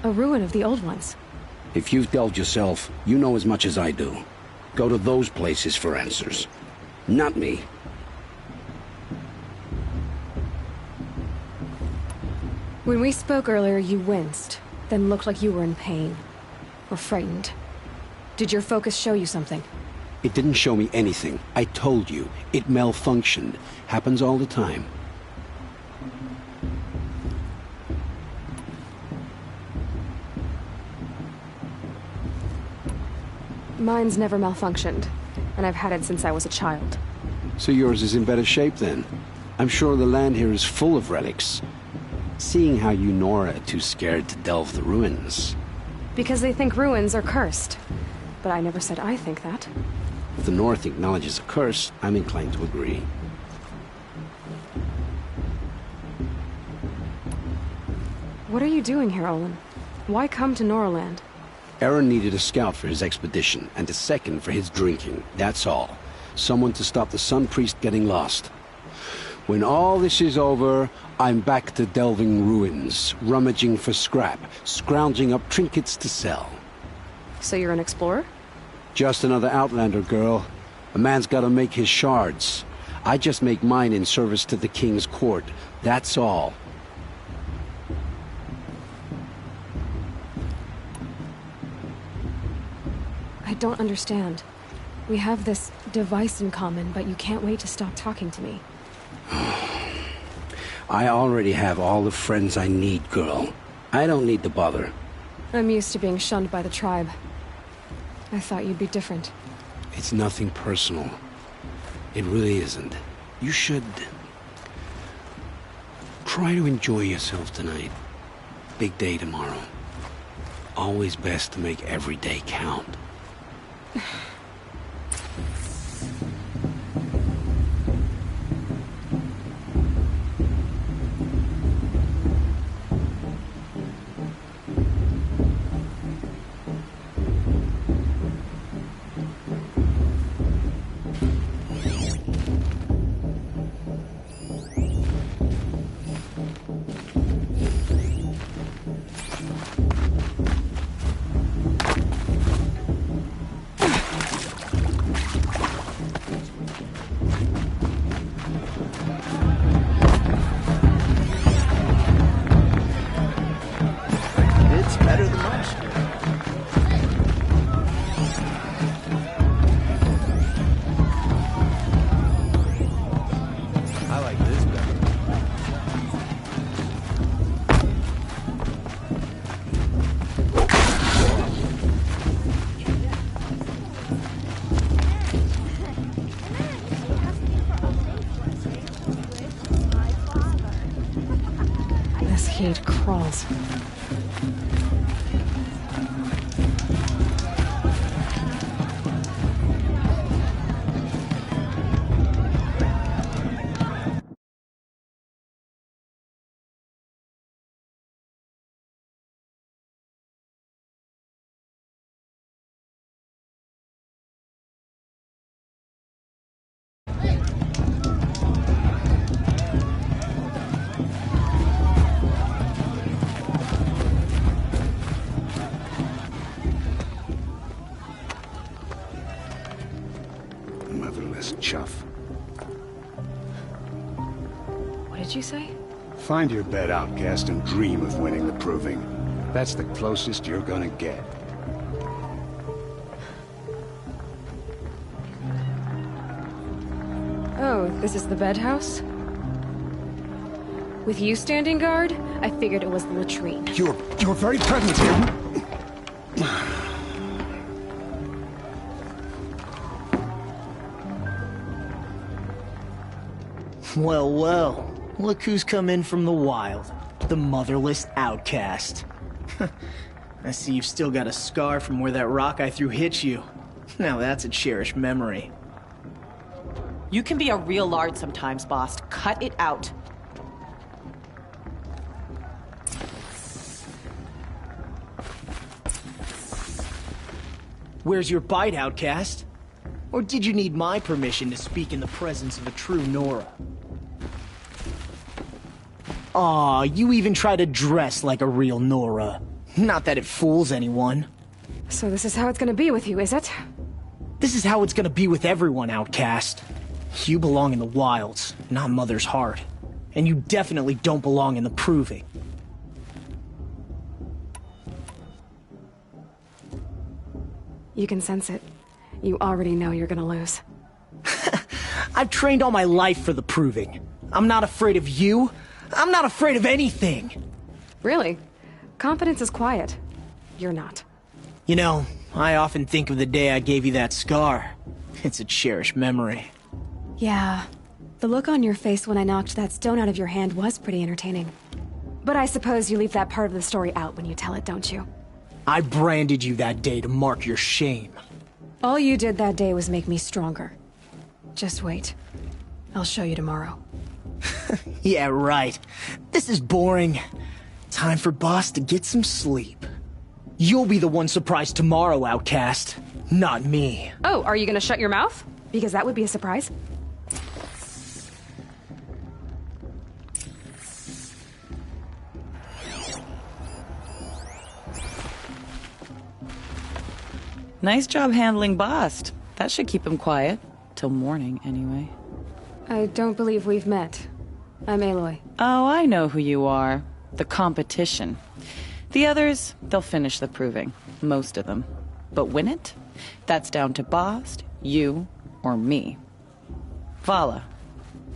A ruin of the old ones. If you've delved yourself, you know as much as I do. Go to those places for answers. Not me. When we spoke earlier, you winced, then looked like you were in pain. Or frightened. Did your focus show you something? It didn't show me anything. I told you. It malfunctioned. Happens all the time. Mine's never malfunctioned, and I've had it since I was a child. So yours is in better shape then. I'm sure the land here is full of relics. Seeing how you Nora are too scared to delve the ruins. Because they think ruins are cursed. But I never said I think that. If the North acknowledges a curse, I'm inclined to agree. What are you doing here, Olin? Why come to Noraland? Aaron needed a scout for his expedition, and a second for his drinking. That's all. Someone to stop the Sun Priest getting lost. When all this is over, I'm back to delving ruins, rummaging for scrap, scrounging up trinkets to sell. So you're an explorer? Just another Outlander, girl. A man's gotta make his shards. I just make mine in service to the King's court. That's all. I don't understand. We have this device in common, but you can't wait to stop talking to me. I already have all the friends I need, girl. I don't need to bother. I'm used to being shunned by the tribe. I thought you'd be different. It's nothing personal. It really isn't. You should... try to enjoy yourself tonight. Big day tomorrow. Always best to make every day count. It's better than most. I like this better. This heat crawls. Motherless chuff. What did you say? Find your bed, outcast, and dream of winning the proving. That's the closest you're gonna get. Oh, this is the bedhouse? With you standing guard, I figured it was the latrine. Your very presence here... Well, well. Look who's come in from the wild. The motherless outcast. I see you've still got a scar from where that rock I threw hit you. Now that's a cherished memory. You can be a real lard sometimes, boss. Cut it out. Where's your bite, outcast? Or did you need my permission to speak in the presence of a true Nora? Aw, you even try to dress like a real Nora. Not that it fools anyone. So this is how it's gonna be with you, is it? This is how it's gonna be with everyone, outcast. You belong in the wilds, not Mother's heart. And you definitely don't belong in the proving. You can sense it. You already know you're gonna lose. I've trained all my life for the proving. I'm not afraid of you. I'm not afraid of anything. Really? Confidence is quiet. You're not. You know, I often think of the day I gave you that scar. It's a cherished memory. Yeah. The look on your face when I knocked that stone out of your hand was pretty entertaining. But I suppose you leave that part of the story out when you tell it, don't you? I branded you that day to mark your shame. All you did that day was make me stronger. Just wait. I'll show you tomorrow. Yeah, right. This is boring. Time for Boss to get some sleep. You'll be the one surprised tomorrow, outcast. Not me. Oh, are you gonna shut your mouth? Because that would be a surprise. Nice job handling Bast. That should keep him quiet. Till morning, anyway. I don't believe we've met. I'm Aloy. Oh, I know who you are. The competition. The others, they'll finish the proving. Most of them. But win it? That's down to Bast, you, or me. Vala.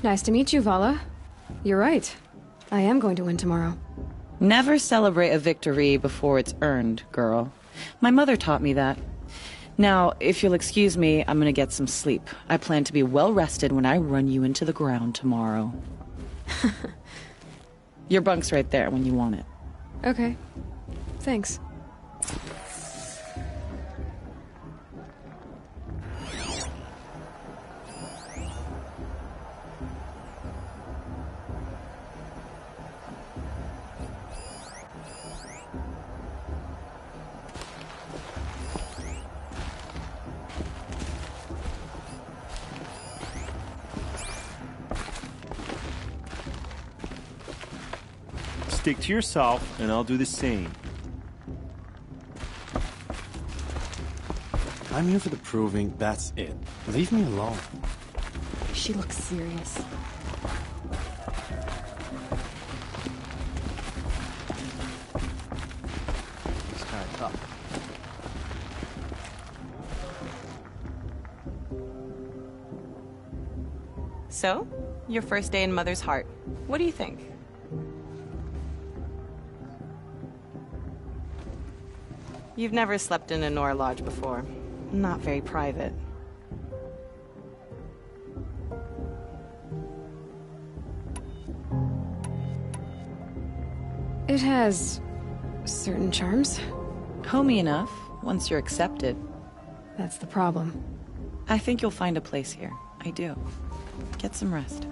Nice to meet you, Vala. You're right. I am going to win tomorrow. Never celebrate a victory before it's earned, girl. My mother taught me that. Now, if you'll excuse me, I'm gonna get some sleep. I plan to be well rested when I run you into the ground tomorrow. Your bunk's right there when you want it. Okay. Thanks. Stick to yourself, and I'll do the same. I'm here for the proving, that's it. Leave me alone. She looks serious. It's kind of tough. So, your first day in Mother's heart. What do you think? You've never slept in a Nora lodge before. Not very private. It has certain charms. Homey enough, once you're accepted. That's the problem. I think you'll find a place here. I do. Get some rest.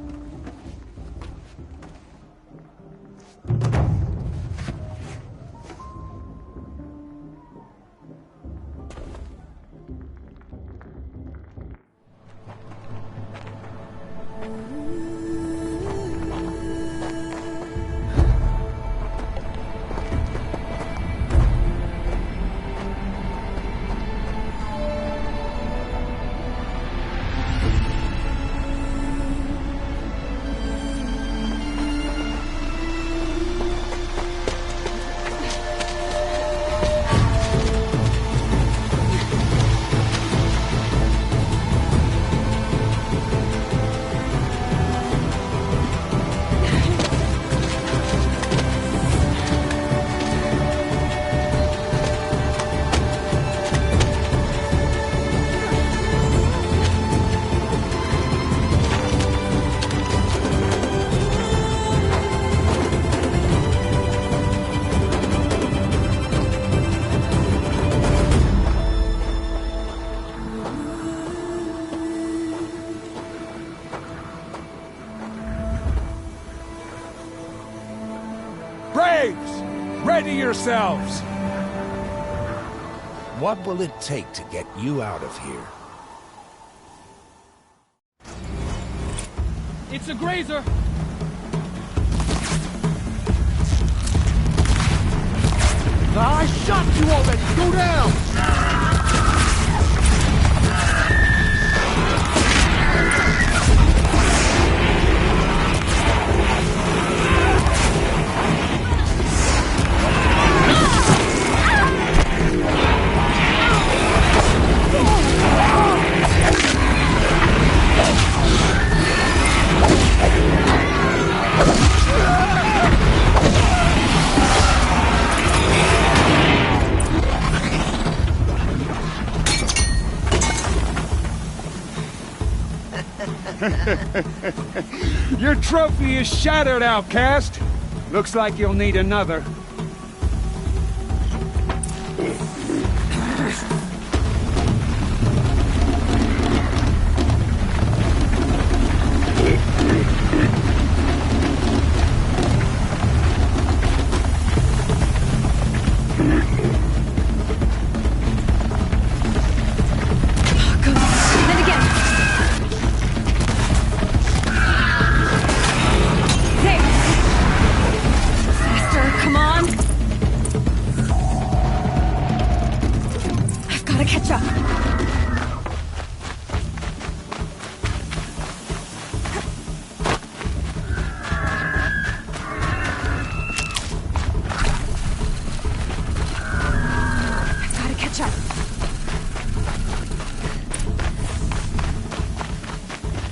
Braves! Ready yourselves! What will it take to get you out of here? It's a grazer! I shot you already! Go down! Your trophy is shattered, outcast. Looks like you'll need another.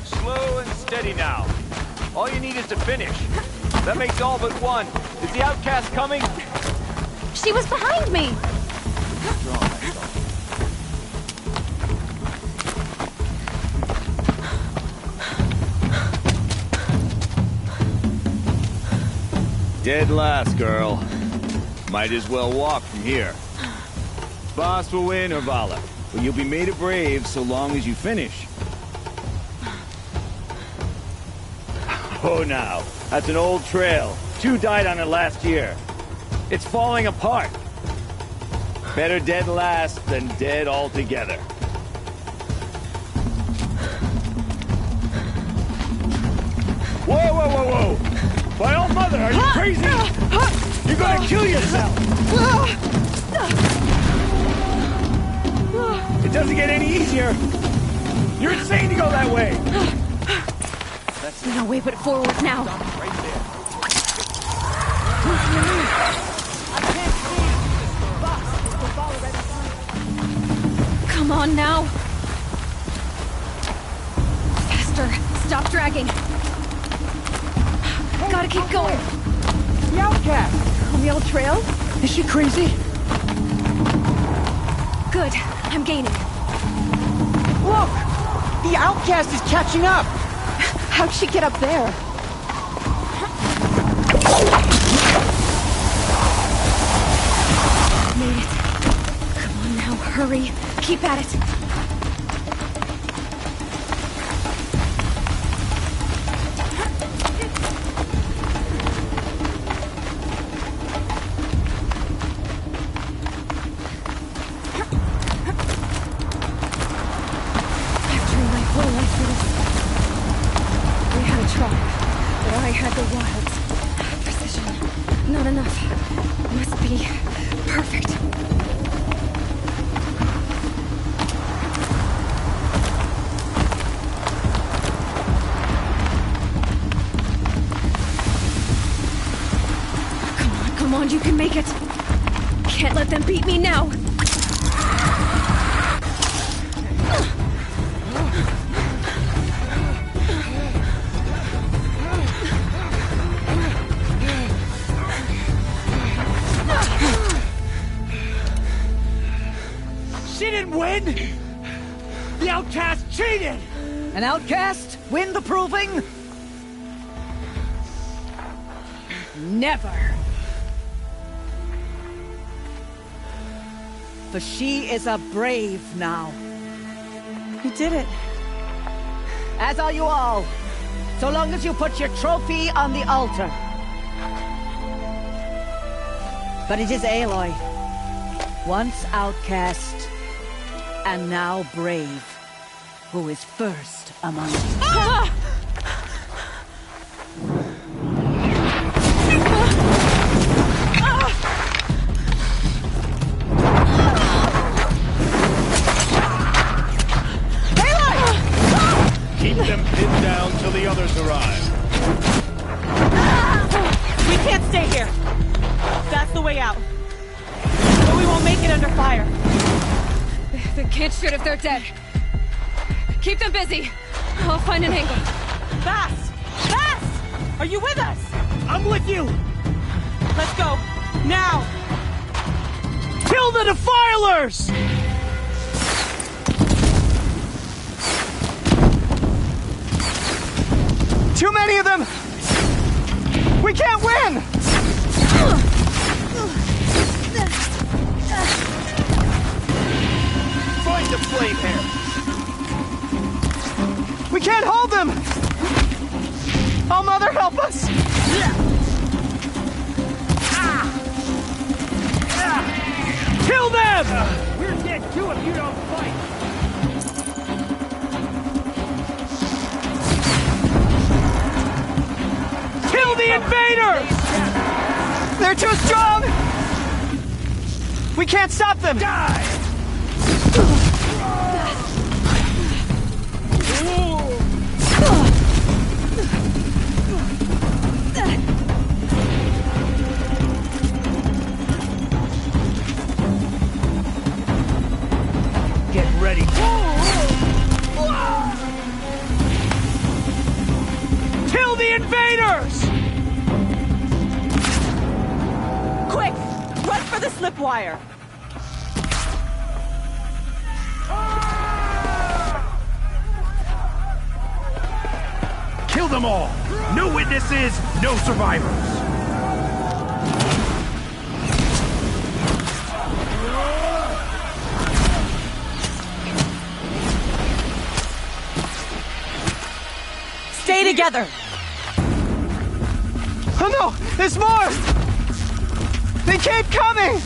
Slow and steady now. All you need is to finish. That makes all but one. Is the outcast coming? She was behind me! Dead last, girl. Might as well walk from here. Boss will win or Vala, but you'll be made a brave so long as you finish. Oh, now, that's an old trail. 2 died on it last year. It's falling apart. Better dead last than dead altogether. Whoa, whoa, whoa, whoa! By all mother, are you crazy? You're gonna kill yourself! It doesn't get any easier! You're insane to go that way! That's no way but forward now. Right there. Come on now. Faster. Stop dragging. Gotta keep going. The outcast! On the old trail? Is she crazy? Good. I'm gaining. Look! The outcast is catching up! How'd she get up there? Made it. Come on now, hurry. Keep at it. You can make it. Can't let them beat me now. She didn't win! The outcast cheated! An outcast win the proving? Never. For she is a brave now. You did it. As are you all. So long as you put your trophy on the altar. But it is Aloy. Once outcast, and now brave. Who is first among you? Keep them pinned down till the others arrive. We can't stay here. That's the way out. But we won't make it under fire. They can't shoot if they're dead. Keep them busy. I'll find an angle. Fast! Fast! Are you with us? I'm with you! Let's go. Now! Kill the defilers! Too many of them! We can't win! Find the flame hair! We can't hold them! Oh, Mother, help us! Kill them! We're dead too if you don't fight. Kill the invaders! They're too strong! We can't stop them! Die! Get ready. Kill the invaders! Quick! Run for the slip wire! Kill them all! No witnesses, no survivors! Stay together! Oh no! There's more! They keep coming!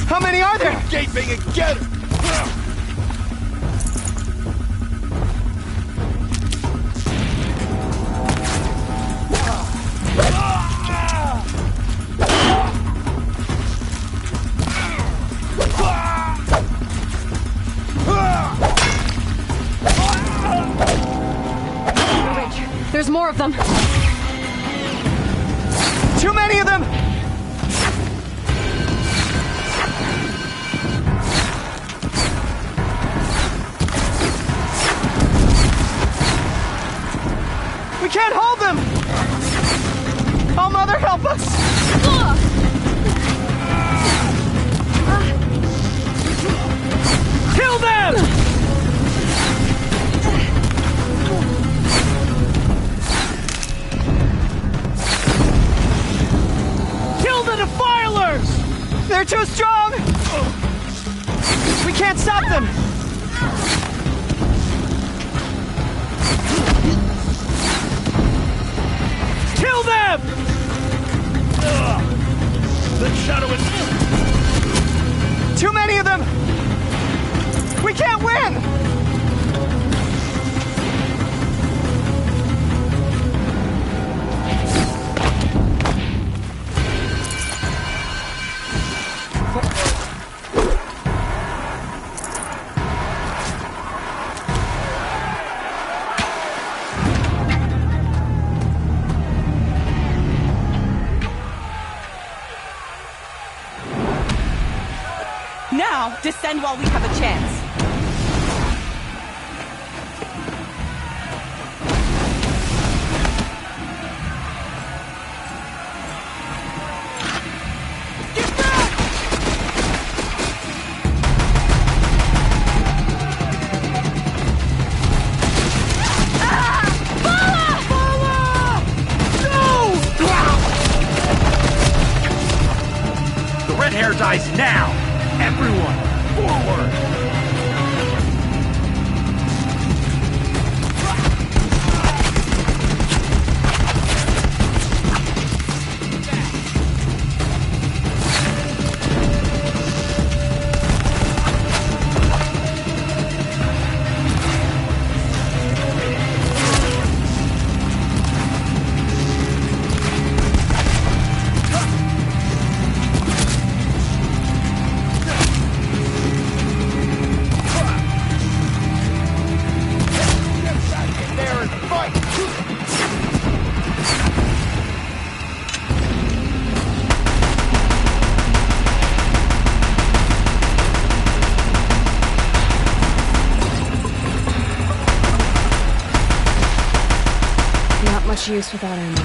How many are there? Gaping and get her! There's more of them. Too many of them! We can't hold them! Oh, Mother, help us! Kill them! Defilers! They're too strong! We can't stop them! Kill them! The shadow is... Too many of them! We can't win! Now, descend while we have a chance. The red hair dies now! Everyone, forward! much use without ammo.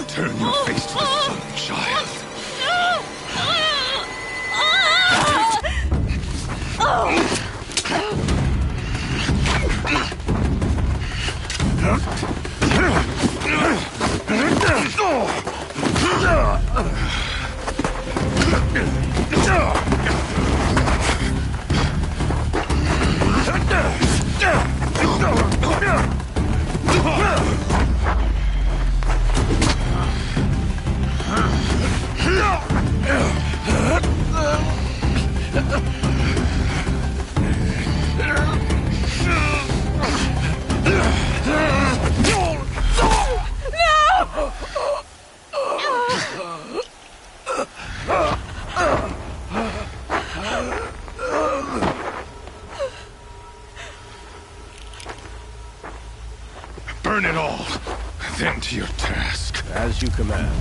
Turn your face to the sun, child. Burn it all, then to your task. As you command.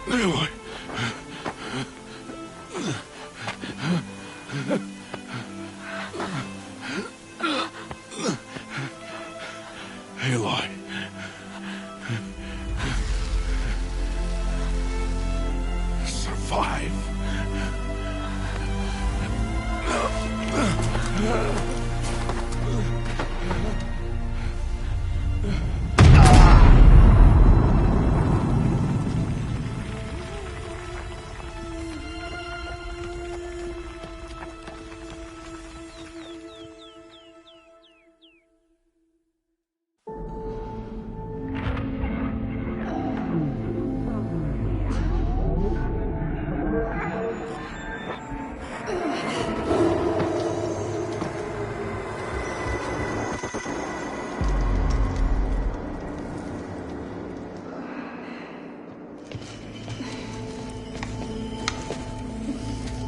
Aloy. Aloy. Survive.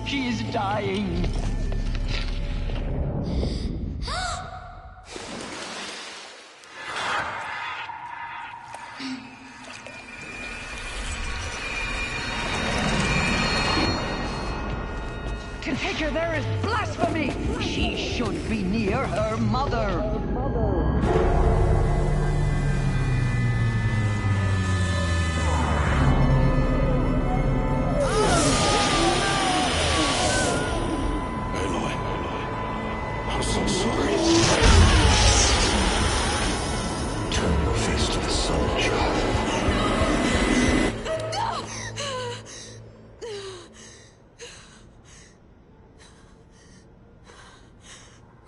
She is dying. To take her there is blasphemy. She should be near her mother. I'm so sorry. Turn your face to the sun, child.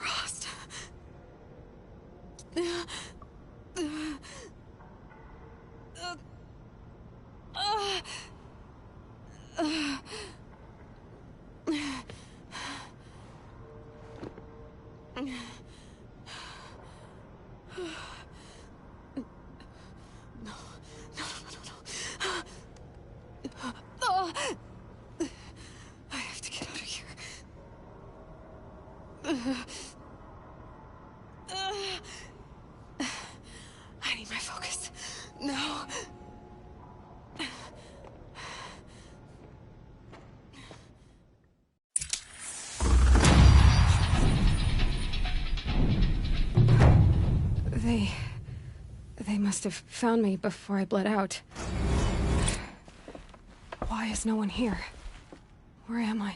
Rost. I have to get out of here. I need my focus. No. They must have found me before I bled out. Why is no one here? Where am I?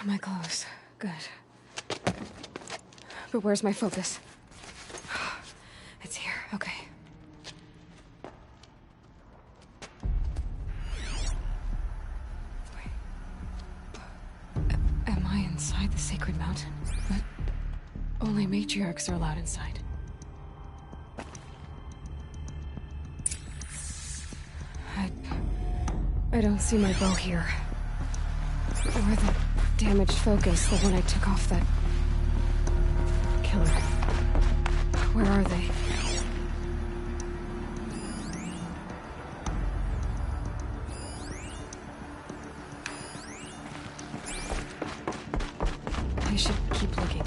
My clothes. Good. But where's my focus? It's here. Okay. Am I inside the sacred mountain? But only matriarchs are allowed inside. I don't see my bow here. Or the damaged focus, the one I took off that killer. Where are they? I should keep looking.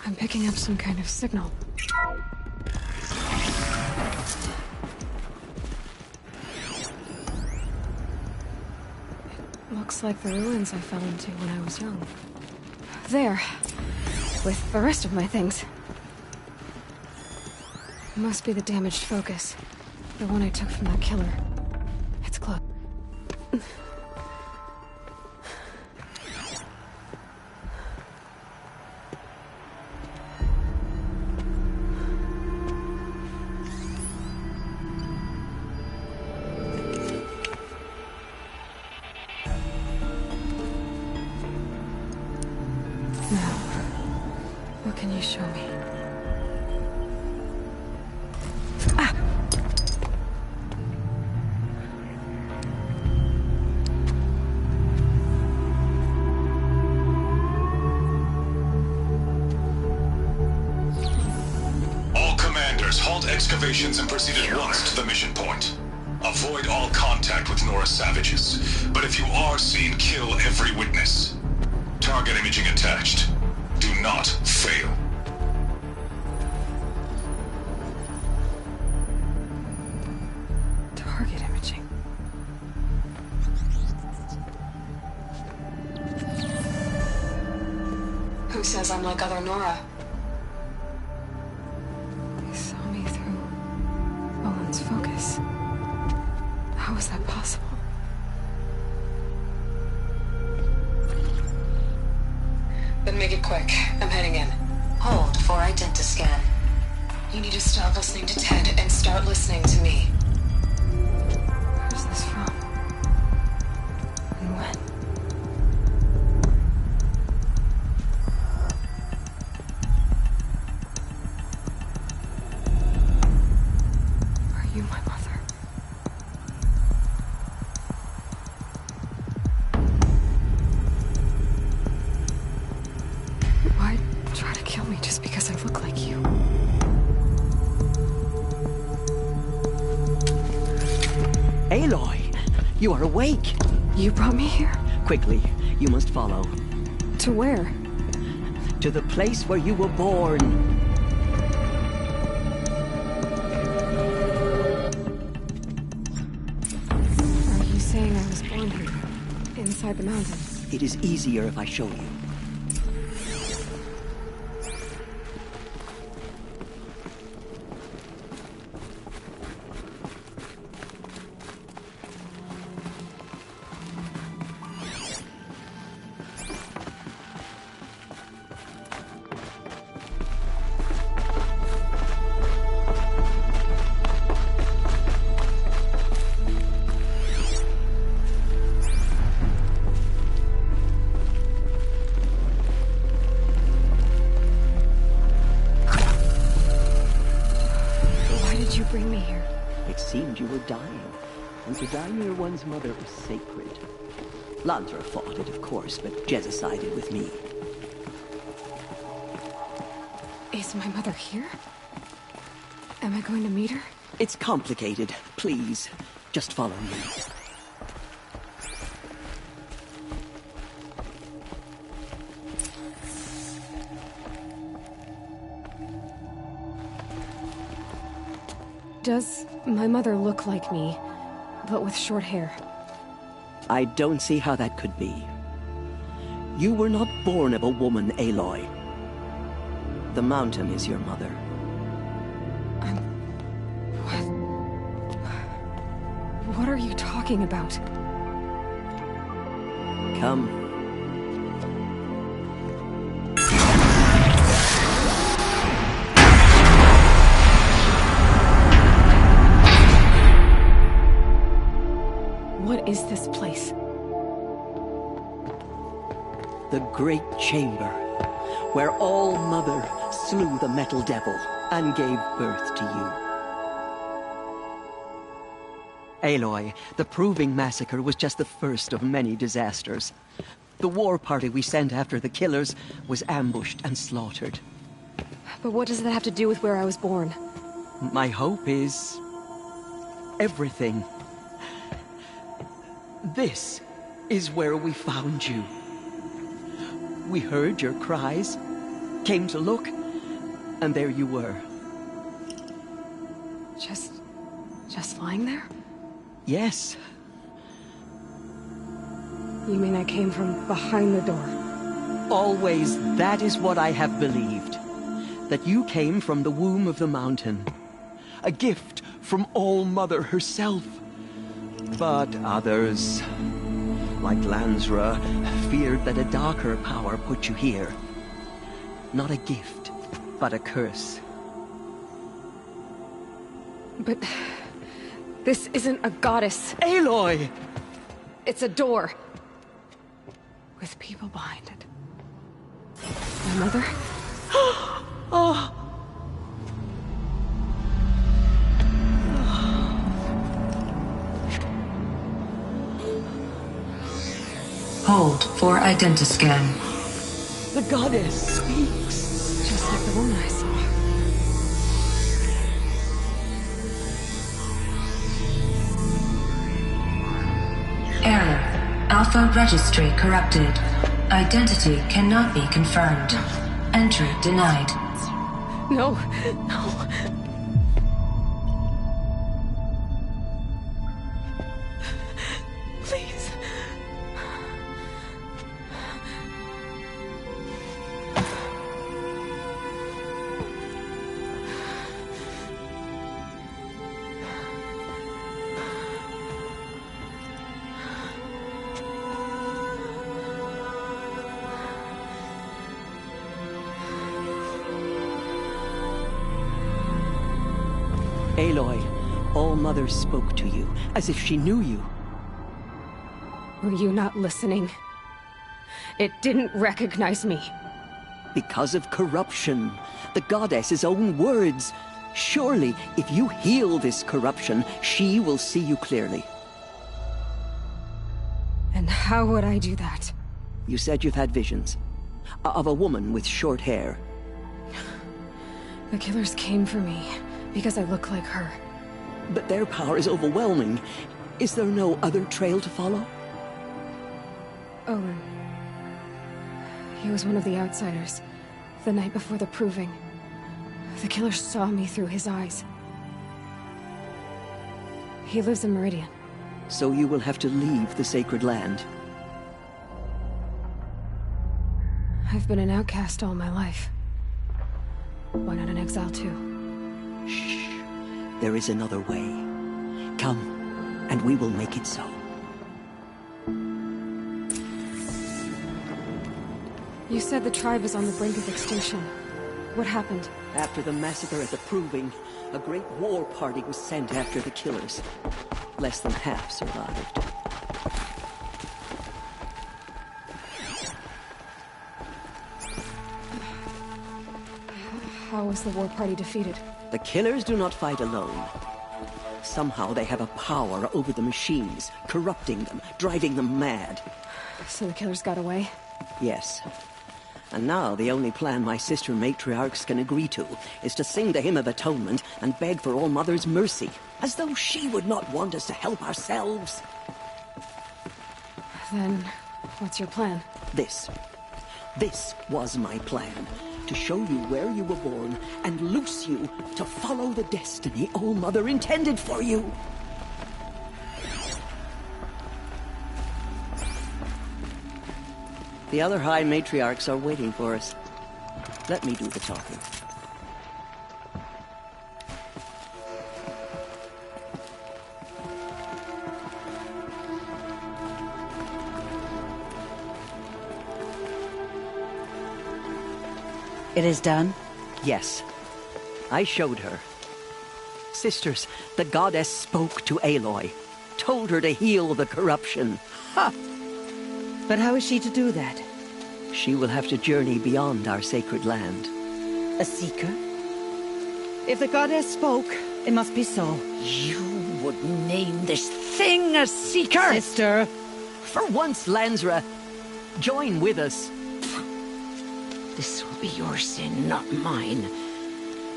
I'm picking up some kind of signal. It looks like the ruins I fell into when I was young. There. With the rest of my things. Must be the damaged focus. The one I took from that killer. It's close. What can you show me? Ah! All commanders, halt excavations and proceed at once to the mission point. Avoid all contact with Nora savages, but if you are seen, kill every witness. Target imaging attached. Do not fail. Target imaging. Who says I'm like other Nora? They saw me through Owen's focus. How is that possible? Then make it quick. I'm heading in. Hold for identiscan. You need to stop listening to Ted and start listening to me. Where's this from? And when? Are you my mother? Why try to kill me just because I look like you? Aloy, you are awake. You brought me here? Quickly, you must follow. To where? To the place where you were born. Are you saying I was born here? Inside the mountain? It is easier if I show you. You bring me here. It seemed you were dying, and to die near one's mother is sacred. Lantra fought it, of course, but Jezza sided with me. Is my mother here? Am I going to meet her? It's complicated. Please, just follow me. Does my mother look like me, but with short hair? I don't see how that could be. You were not born of a woman, Aloy. The mountain is your mother. What are you talking about? Come. What is this place? The Great Chamber, where All-Mother slew the Metal Devil and gave birth to you. Aloy, the Proving Massacre was just the first of many disasters. The war party we sent after the killers was ambushed and slaughtered. But what does that have to do with where I was born? My hope is... everything. This is where we found you. We heard your cries, came to look, and there you were. Just lying there? Yes. You mean I came from behind the door? Always that is what I have believed. That you came from the womb of the mountain. A gift from All-Mother herself. But others, like Lansra, feared that a darker power put you here. Not a gift, but a curse. But... this isn't a goddess. Aloy! It's a door. With people behind it. My mother? Oh! Hold for identiscan. The goddess speaks. Just like the woman I saw. Error. Alpha registry corrupted. Identity cannot be confirmed. Entry denied. No, no. Please. Aloy, All-Mother spoke to you, as if she knew you. Were you not listening? It didn't recognize me. Because of corruption. The goddess's own words. Surely, if you heal this corruption, she will see you clearly. And how would I do that? You said you've had visions. Of a woman with short hair. The killers came for me. Because I look like her. But their power is overwhelming. Is there no other trail to follow? Owen. He was one of the outsiders. The night before the Proving. The killer saw me through his eyes. He lives in Meridian. So you will have to leave the sacred land. I've been an outcast all my life. Why not an exile too? Shh. There is another way. Come, and we will make it so. You said the tribe is on the brink of extinction. What happened? After the massacre at the Proving, a great war party was sent after the killers. Less than half survived. How was the war party defeated? The killers do not fight alone. Somehow they have a power over the machines, corrupting them, driving them mad. So the killers got away? Yes. And now the only plan my sister matriarchs can agree to is to sing the Hymn of Atonement and beg for All-Mother's mercy, as though she would not want us to help ourselves. Then, what's your plan? This was my plan. To show you where you were born and loose you to follow the destiny All-Mother intended for you. The other High Matriarchs are waiting for us. Let me do the talking. It is done? Yes. I showed her. Sisters, the goddess spoke to Aloy. Told her to heal the corruption. Ha! But how is she to do that? She will have to journey beyond our sacred land. A seeker? If the goddess spoke, it must be so. You would name this thing a seeker? Sister! For once, Lansra, join with us. This will be your sin, not mine.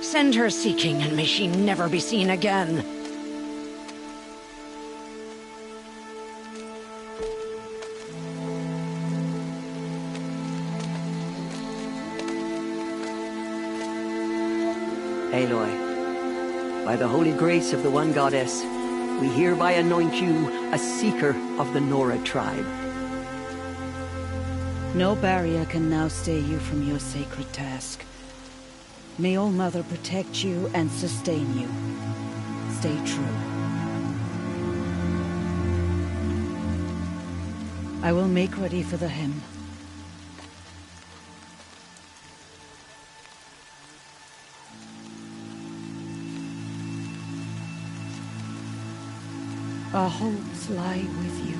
Send her seeking, and may she never be seen again. Aloy, by the holy grace of the one goddess, we hereby anoint you a seeker of the Nora tribe. No barrier can now stay you from your sacred task. May All Mother protect you and sustain you. Stay true. I will make ready for the hymn. Our hopes lie with you.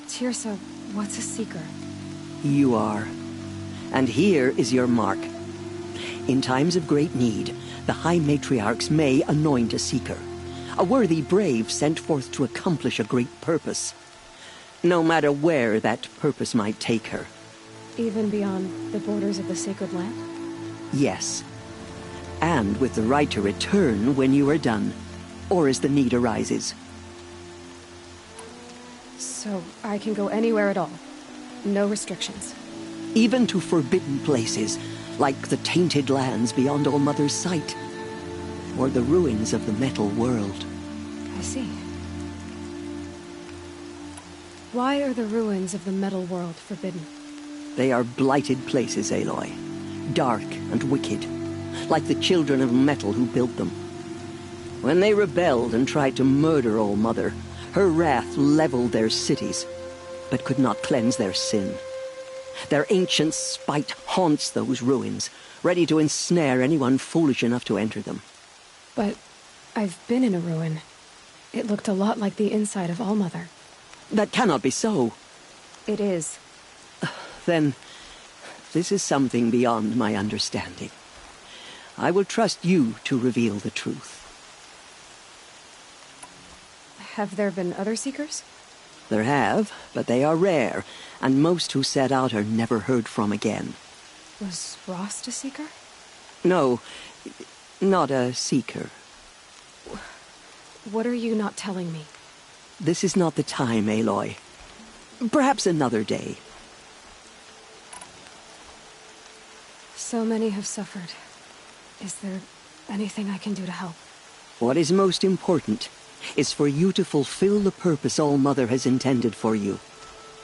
Tirsa, what's a seeker? You are. And here is your mark. In times of great need, the High Matriarchs may anoint a seeker. A worthy brave sent forth to accomplish a great purpose. No matter where that purpose might take her. Even beyond the borders of the sacred land? Yes. And with the right to return when you are done, or as the need arises. So I can go anywhere at all? No restrictions? Even to forbidden places, like the tainted lands beyond All Mother's sight. Or the ruins of the metal world. I see. Why are the ruins of the metal world forbidden? They are blighted places, Aloy. Dark and wicked. Like the children of metal who built them. When they rebelled and tried to murder All Mother, her wrath leveled their cities, but could not cleanse their sin. Their ancient spite haunts those ruins, ready to ensnare anyone foolish enough to enter them. But I've been in a ruin. It looked a lot like the inside of All Mother. That cannot be so. It is. Then, this is something beyond my understanding. I will trust you to reveal the truth. Have there been other Seekers? There have, but they are rare, and most who set out are never heard from again. Was Rost a Seeker? No, not a Seeker. What are you not telling me? This is not the time, Aloy. Perhaps another day. So many have suffered. Is there anything I can do to help? What is most important is for you to fulfill the purpose All Mother has intended for you.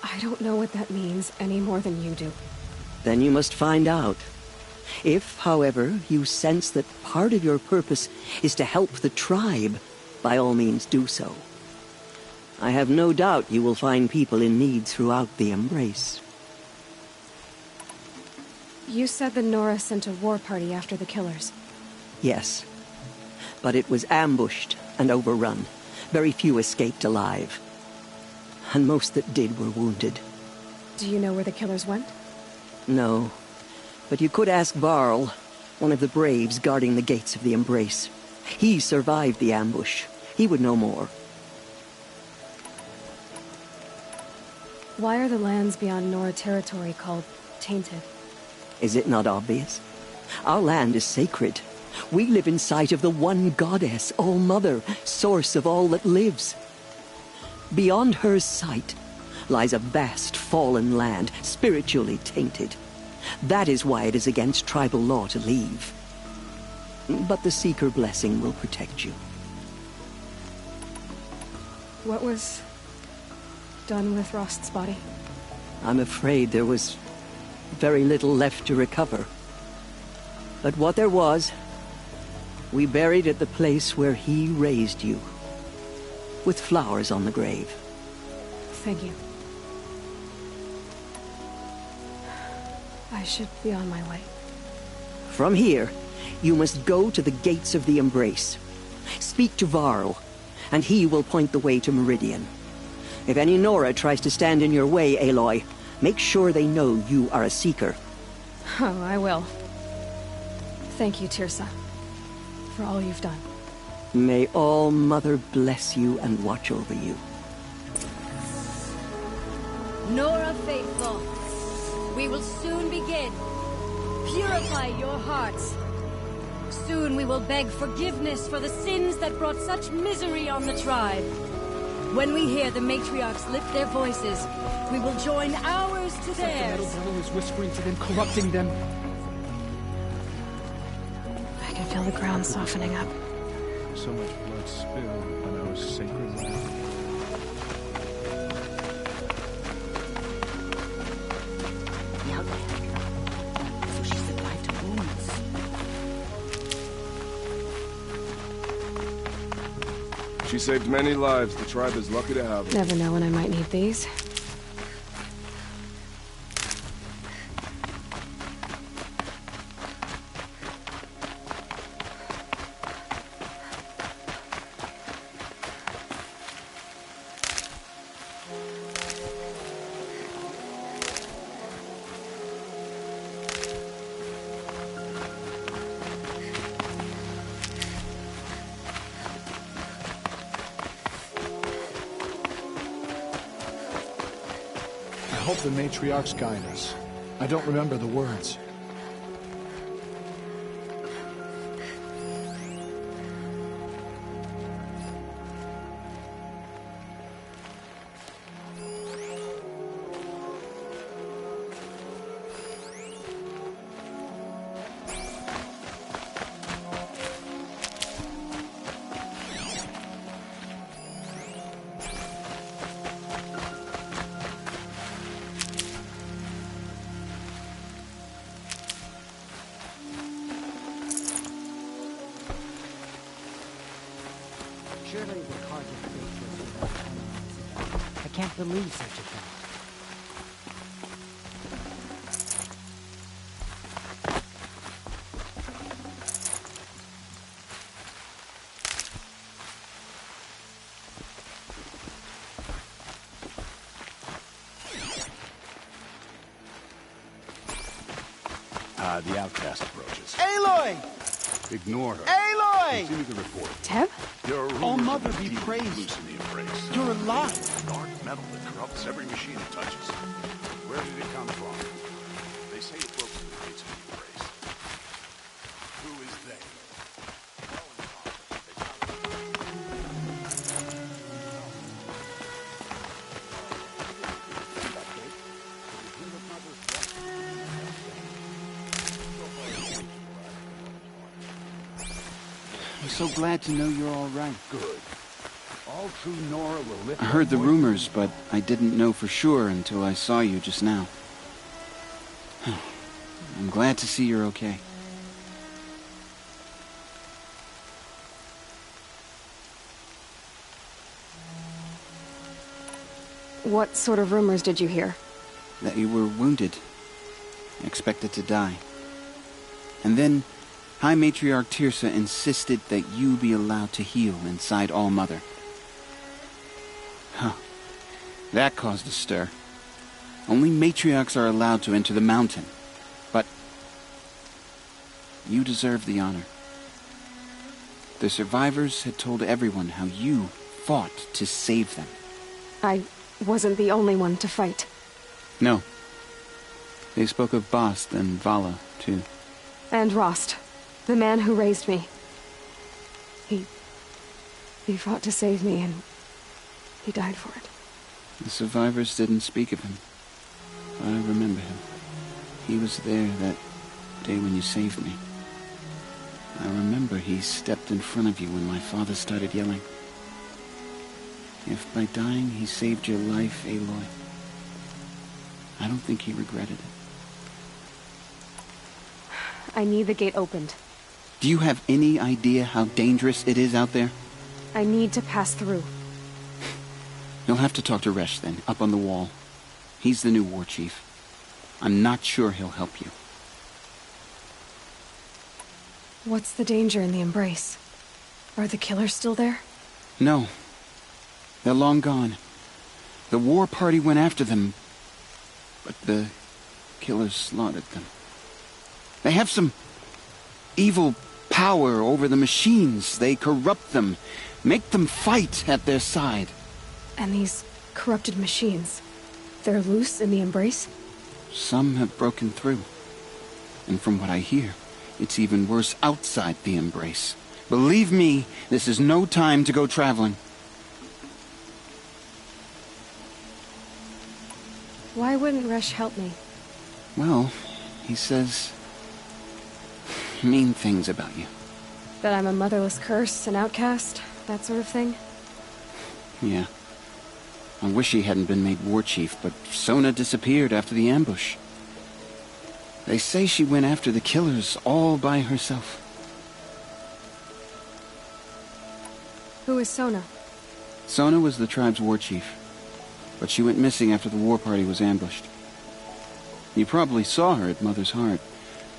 I don't know what that means any more than you do. Then you must find out. If, however, you sense that part of your purpose is to help the tribe, by all means do so. I have no doubt you will find people in need throughout the Embrace. You said the Nora sent a war party after the killers. Yes. But it was ambushed and overrun. Very few escaped alive. And most that did were wounded. Do you know where the killers went? No. But you could ask Varl, one of the braves guarding the gates of the Embrace. He survived the ambush. He would know more. Why are the lands beyond Nora territory called tainted? Is it not obvious? Our land is sacred. We live in sight of the one goddess, All Mother, source of all that lives. Beyond her sight lies a vast fallen land, spiritually tainted. That is why it is against tribal law to leave. But the Seeker blessing will protect you. What was done with Rost's body? I'm afraid there was very little left to recover. But what there was, we buried at the place where he raised you, with flowers on the grave. Thank you. I should be on my way. From here, you must go to the gates of the Embrace. Speak to Varl, and he will point the way to Meridian. If any Nora tries to stand in your way, Aloy, make sure they know you are a Seeker. Oh, I will. Thank you, Tirsa, for all you've done. May All Mother bless you and watch over you. Nora faithful, we will soon begin. Purify your hearts. Soon we will beg forgiveness for the sins that brought such misery on the tribe. When we hear the matriarchs lift their voices, we will join ours to theirs. The Metal Brother is whispering to them, corrupting them. I can feel the ground softening up. So much blood spilled on our sacred land. The outback. So she survived wounds. She saved many lives. The tribe is lucky to have her. Never know when I might need these. I hope the matriarchs guide us. I don't remember the words. Surely the cause of fate was without penalty. I can't believe such a thing. The outcast approaches. Aloy! Ignore her. Aloy! Continue the report. Teb? There are All rumors Mother of be demons praised. loose in the Embrace. You're alive! Dark metal that corrupts every machine it touches. Where did it come from? They say it broke through the gates of the Embrace. Who is they? I'm so glad to know you're all right. Good. All true Nora will lift I heard her the voice. rumors, but I didn't know for sure until I saw you just now. I'm glad to see you're okay. What sort of rumors did you hear? That you were wounded. Expected to die. And then High Matriarch Tirsa insisted that you be allowed to heal inside All Mother. Huh. That caused a stir. Only matriarchs are allowed to enter the mountain. But you deserve the honor. The survivors had told everyone how you fought to save them. I wasn't the only one to fight. No. They spoke of Bast and Vala, too. And Rost, the man who raised me. He fought to save me, and he died for it. The survivors didn't speak of him. But I remember him. He was there that day when you saved me. I remember he stepped in front of you when my father started yelling. If by dying he saved your life, Aloy, I don't think he regretted it. I need the gate opened. Do you have any idea how dangerous it is out there? I need to pass through. You'll have to talk to Resh then, up on the wall. He's the new war chief. I'm not sure he'll help you. What's the danger in the embrace? Are the killers still there? No. They're long gone. The war party went after them, but the killers slaughtered them. They have some evil power over the machines. They corrupt them, make them fight at their side. And these corrupted machines, they're loose in the embrace? Some have broken through. And from what I hear, it's even worse outside the embrace. Believe me, this is no time to go traveling. Why wouldn't Resh help me? Well, he says mean things about you. That I'm a motherless curse, an outcast, that sort of thing? Yeah. I wish he hadn't been made war chief, but Sona disappeared after the ambush. They say she went after the killers all by herself. Who is Sona? Sona was the tribe's war chief, but she went missing after the war party was ambushed. You probably saw her at Mother's Heart.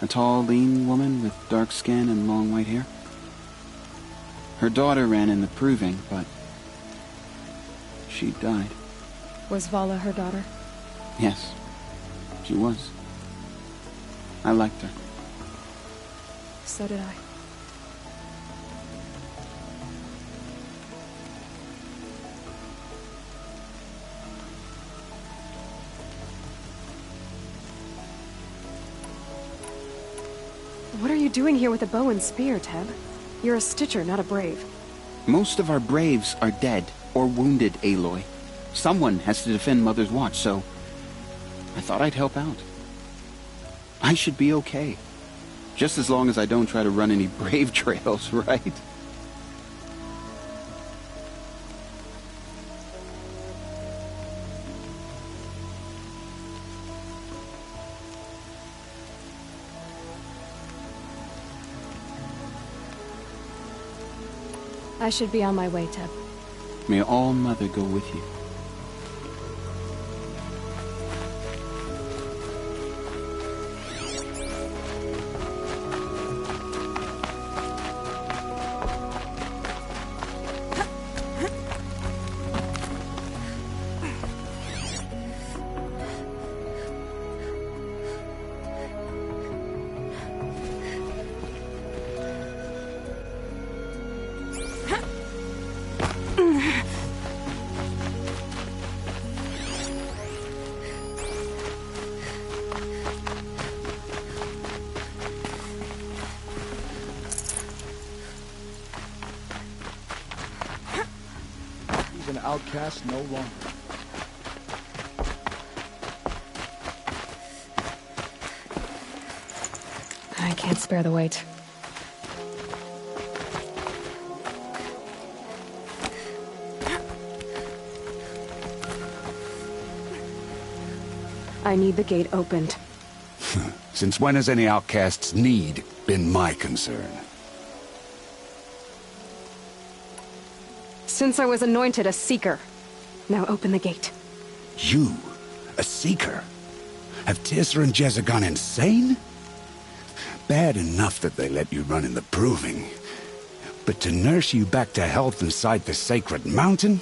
A tall, lean woman with dark skin and long white hair. Her daughter ran in the proving, but she died. Was Vala her daughter? Yes, she was. I liked her. So did I. What are you doing here with a bow and spear, Teb? You're a Stitcher, not a Brave. Most of our Braves are dead or wounded, Aloy. Someone has to defend Mother's Watch, so I thought I'd help out. I should be okay. Just as long as I don't try to run any Brave trails, right? I should be on my way, Teb. May All Mother go with you. An outcast no longer. I can't spare the weight. I need the gate opened. Since when has any outcast's need been my concern? Since I was anointed a Seeker. Now open the gate. You? A Seeker? Have Tirsa and Jezza gone insane? Bad enough that they let you run in the Proving. But to nurse you back to health inside the sacred mountain?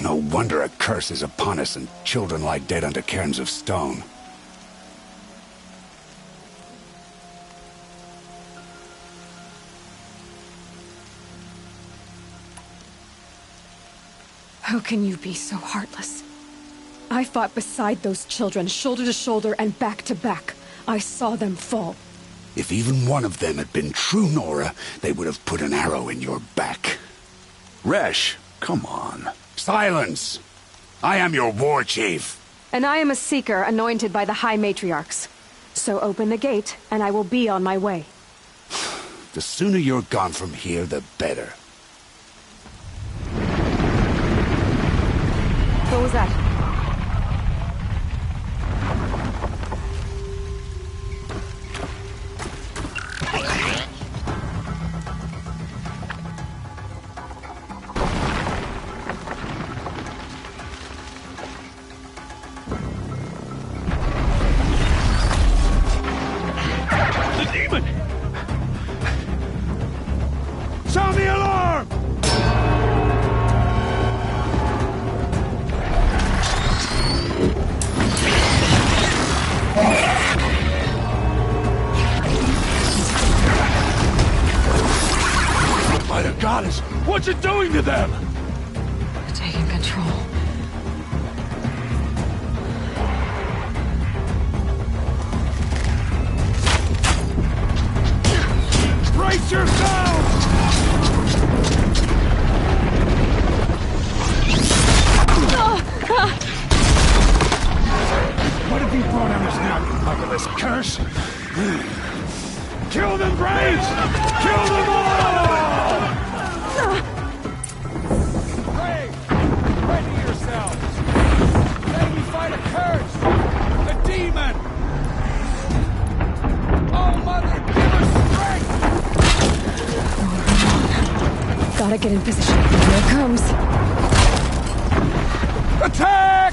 No wonder a curse is upon us and children lie dead under cairns of stone. How can you be so heartless? I fought beside those children, shoulder to shoulder and back to back. I saw them fall. If even one of them had been true Nora, they would have put an arrow in your back. Resh, come on. Silence! I am your war chief. And I am a Seeker anointed by the High Matriarchs. So open the gate, and I will be on my way. The sooner you're gone from here, the better. What was that? The demon! Sound the alarm! By the goddess, what's it doing to them? Taking control. Brace yourselves! What have you brought on us now, motherless curse? Kill them, Braves! Kill them all! Brave! Ready yourselves! Today we fight a curse! A demon! Oh, Mother, give us strength! Gotta get in position. Here it comes. Attack!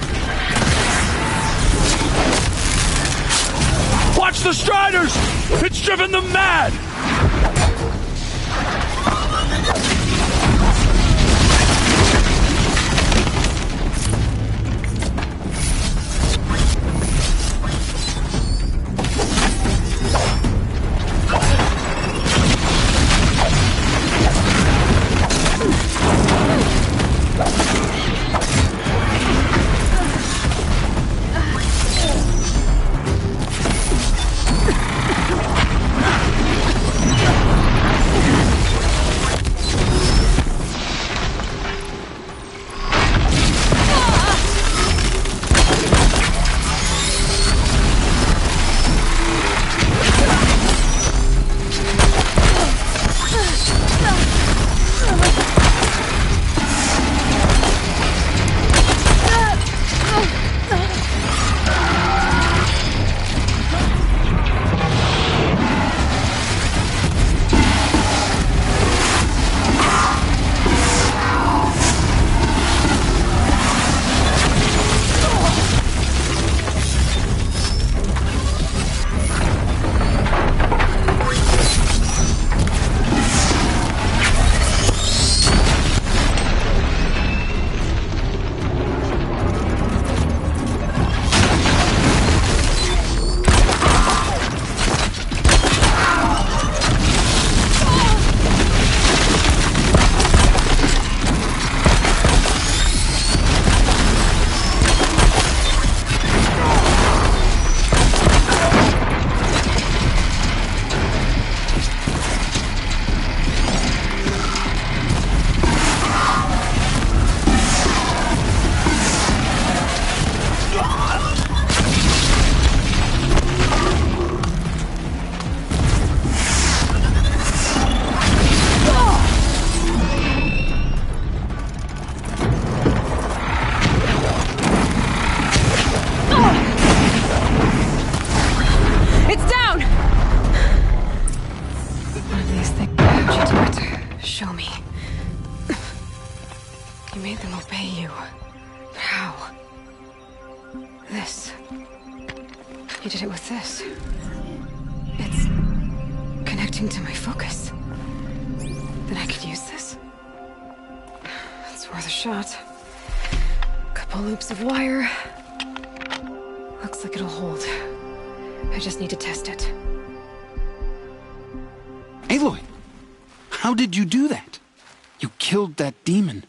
Watch the Striders! It's driven them mad! You did it with this. It's connecting to my focus. Then I could use this. It's worth a shot. Couple loops of wire. Looks like it'll hold. I just need to test it. Aloy! How did you do that? You killed that demon.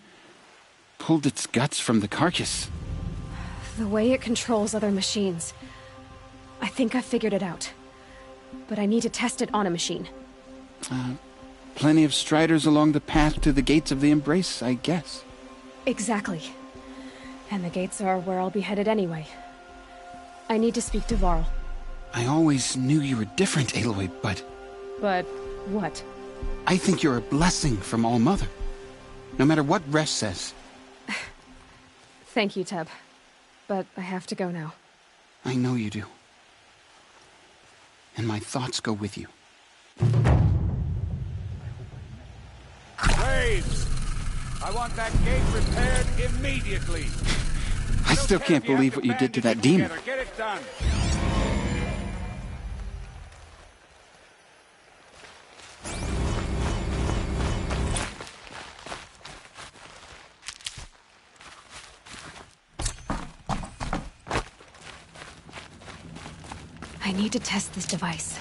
Pulled its guts from the carcass. The way it controls other machines. I think I figured it out. But I need to test it on a machine. Plenty of striders along the path to the gates of the Embrace, I guess. Exactly. And the gates are where I'll be headed anyway. I need to speak to Varl. I always knew you were different, Aloy, but... But what? I think you're a blessing from All-Mother. No matter what Resh says. Thank you, Teb. But I have to go now. I know you do. And my thoughts go with you. Braves! I want that gate repaired immediately. I still can't believe what you did to that demon. Get it done. I need to test this device.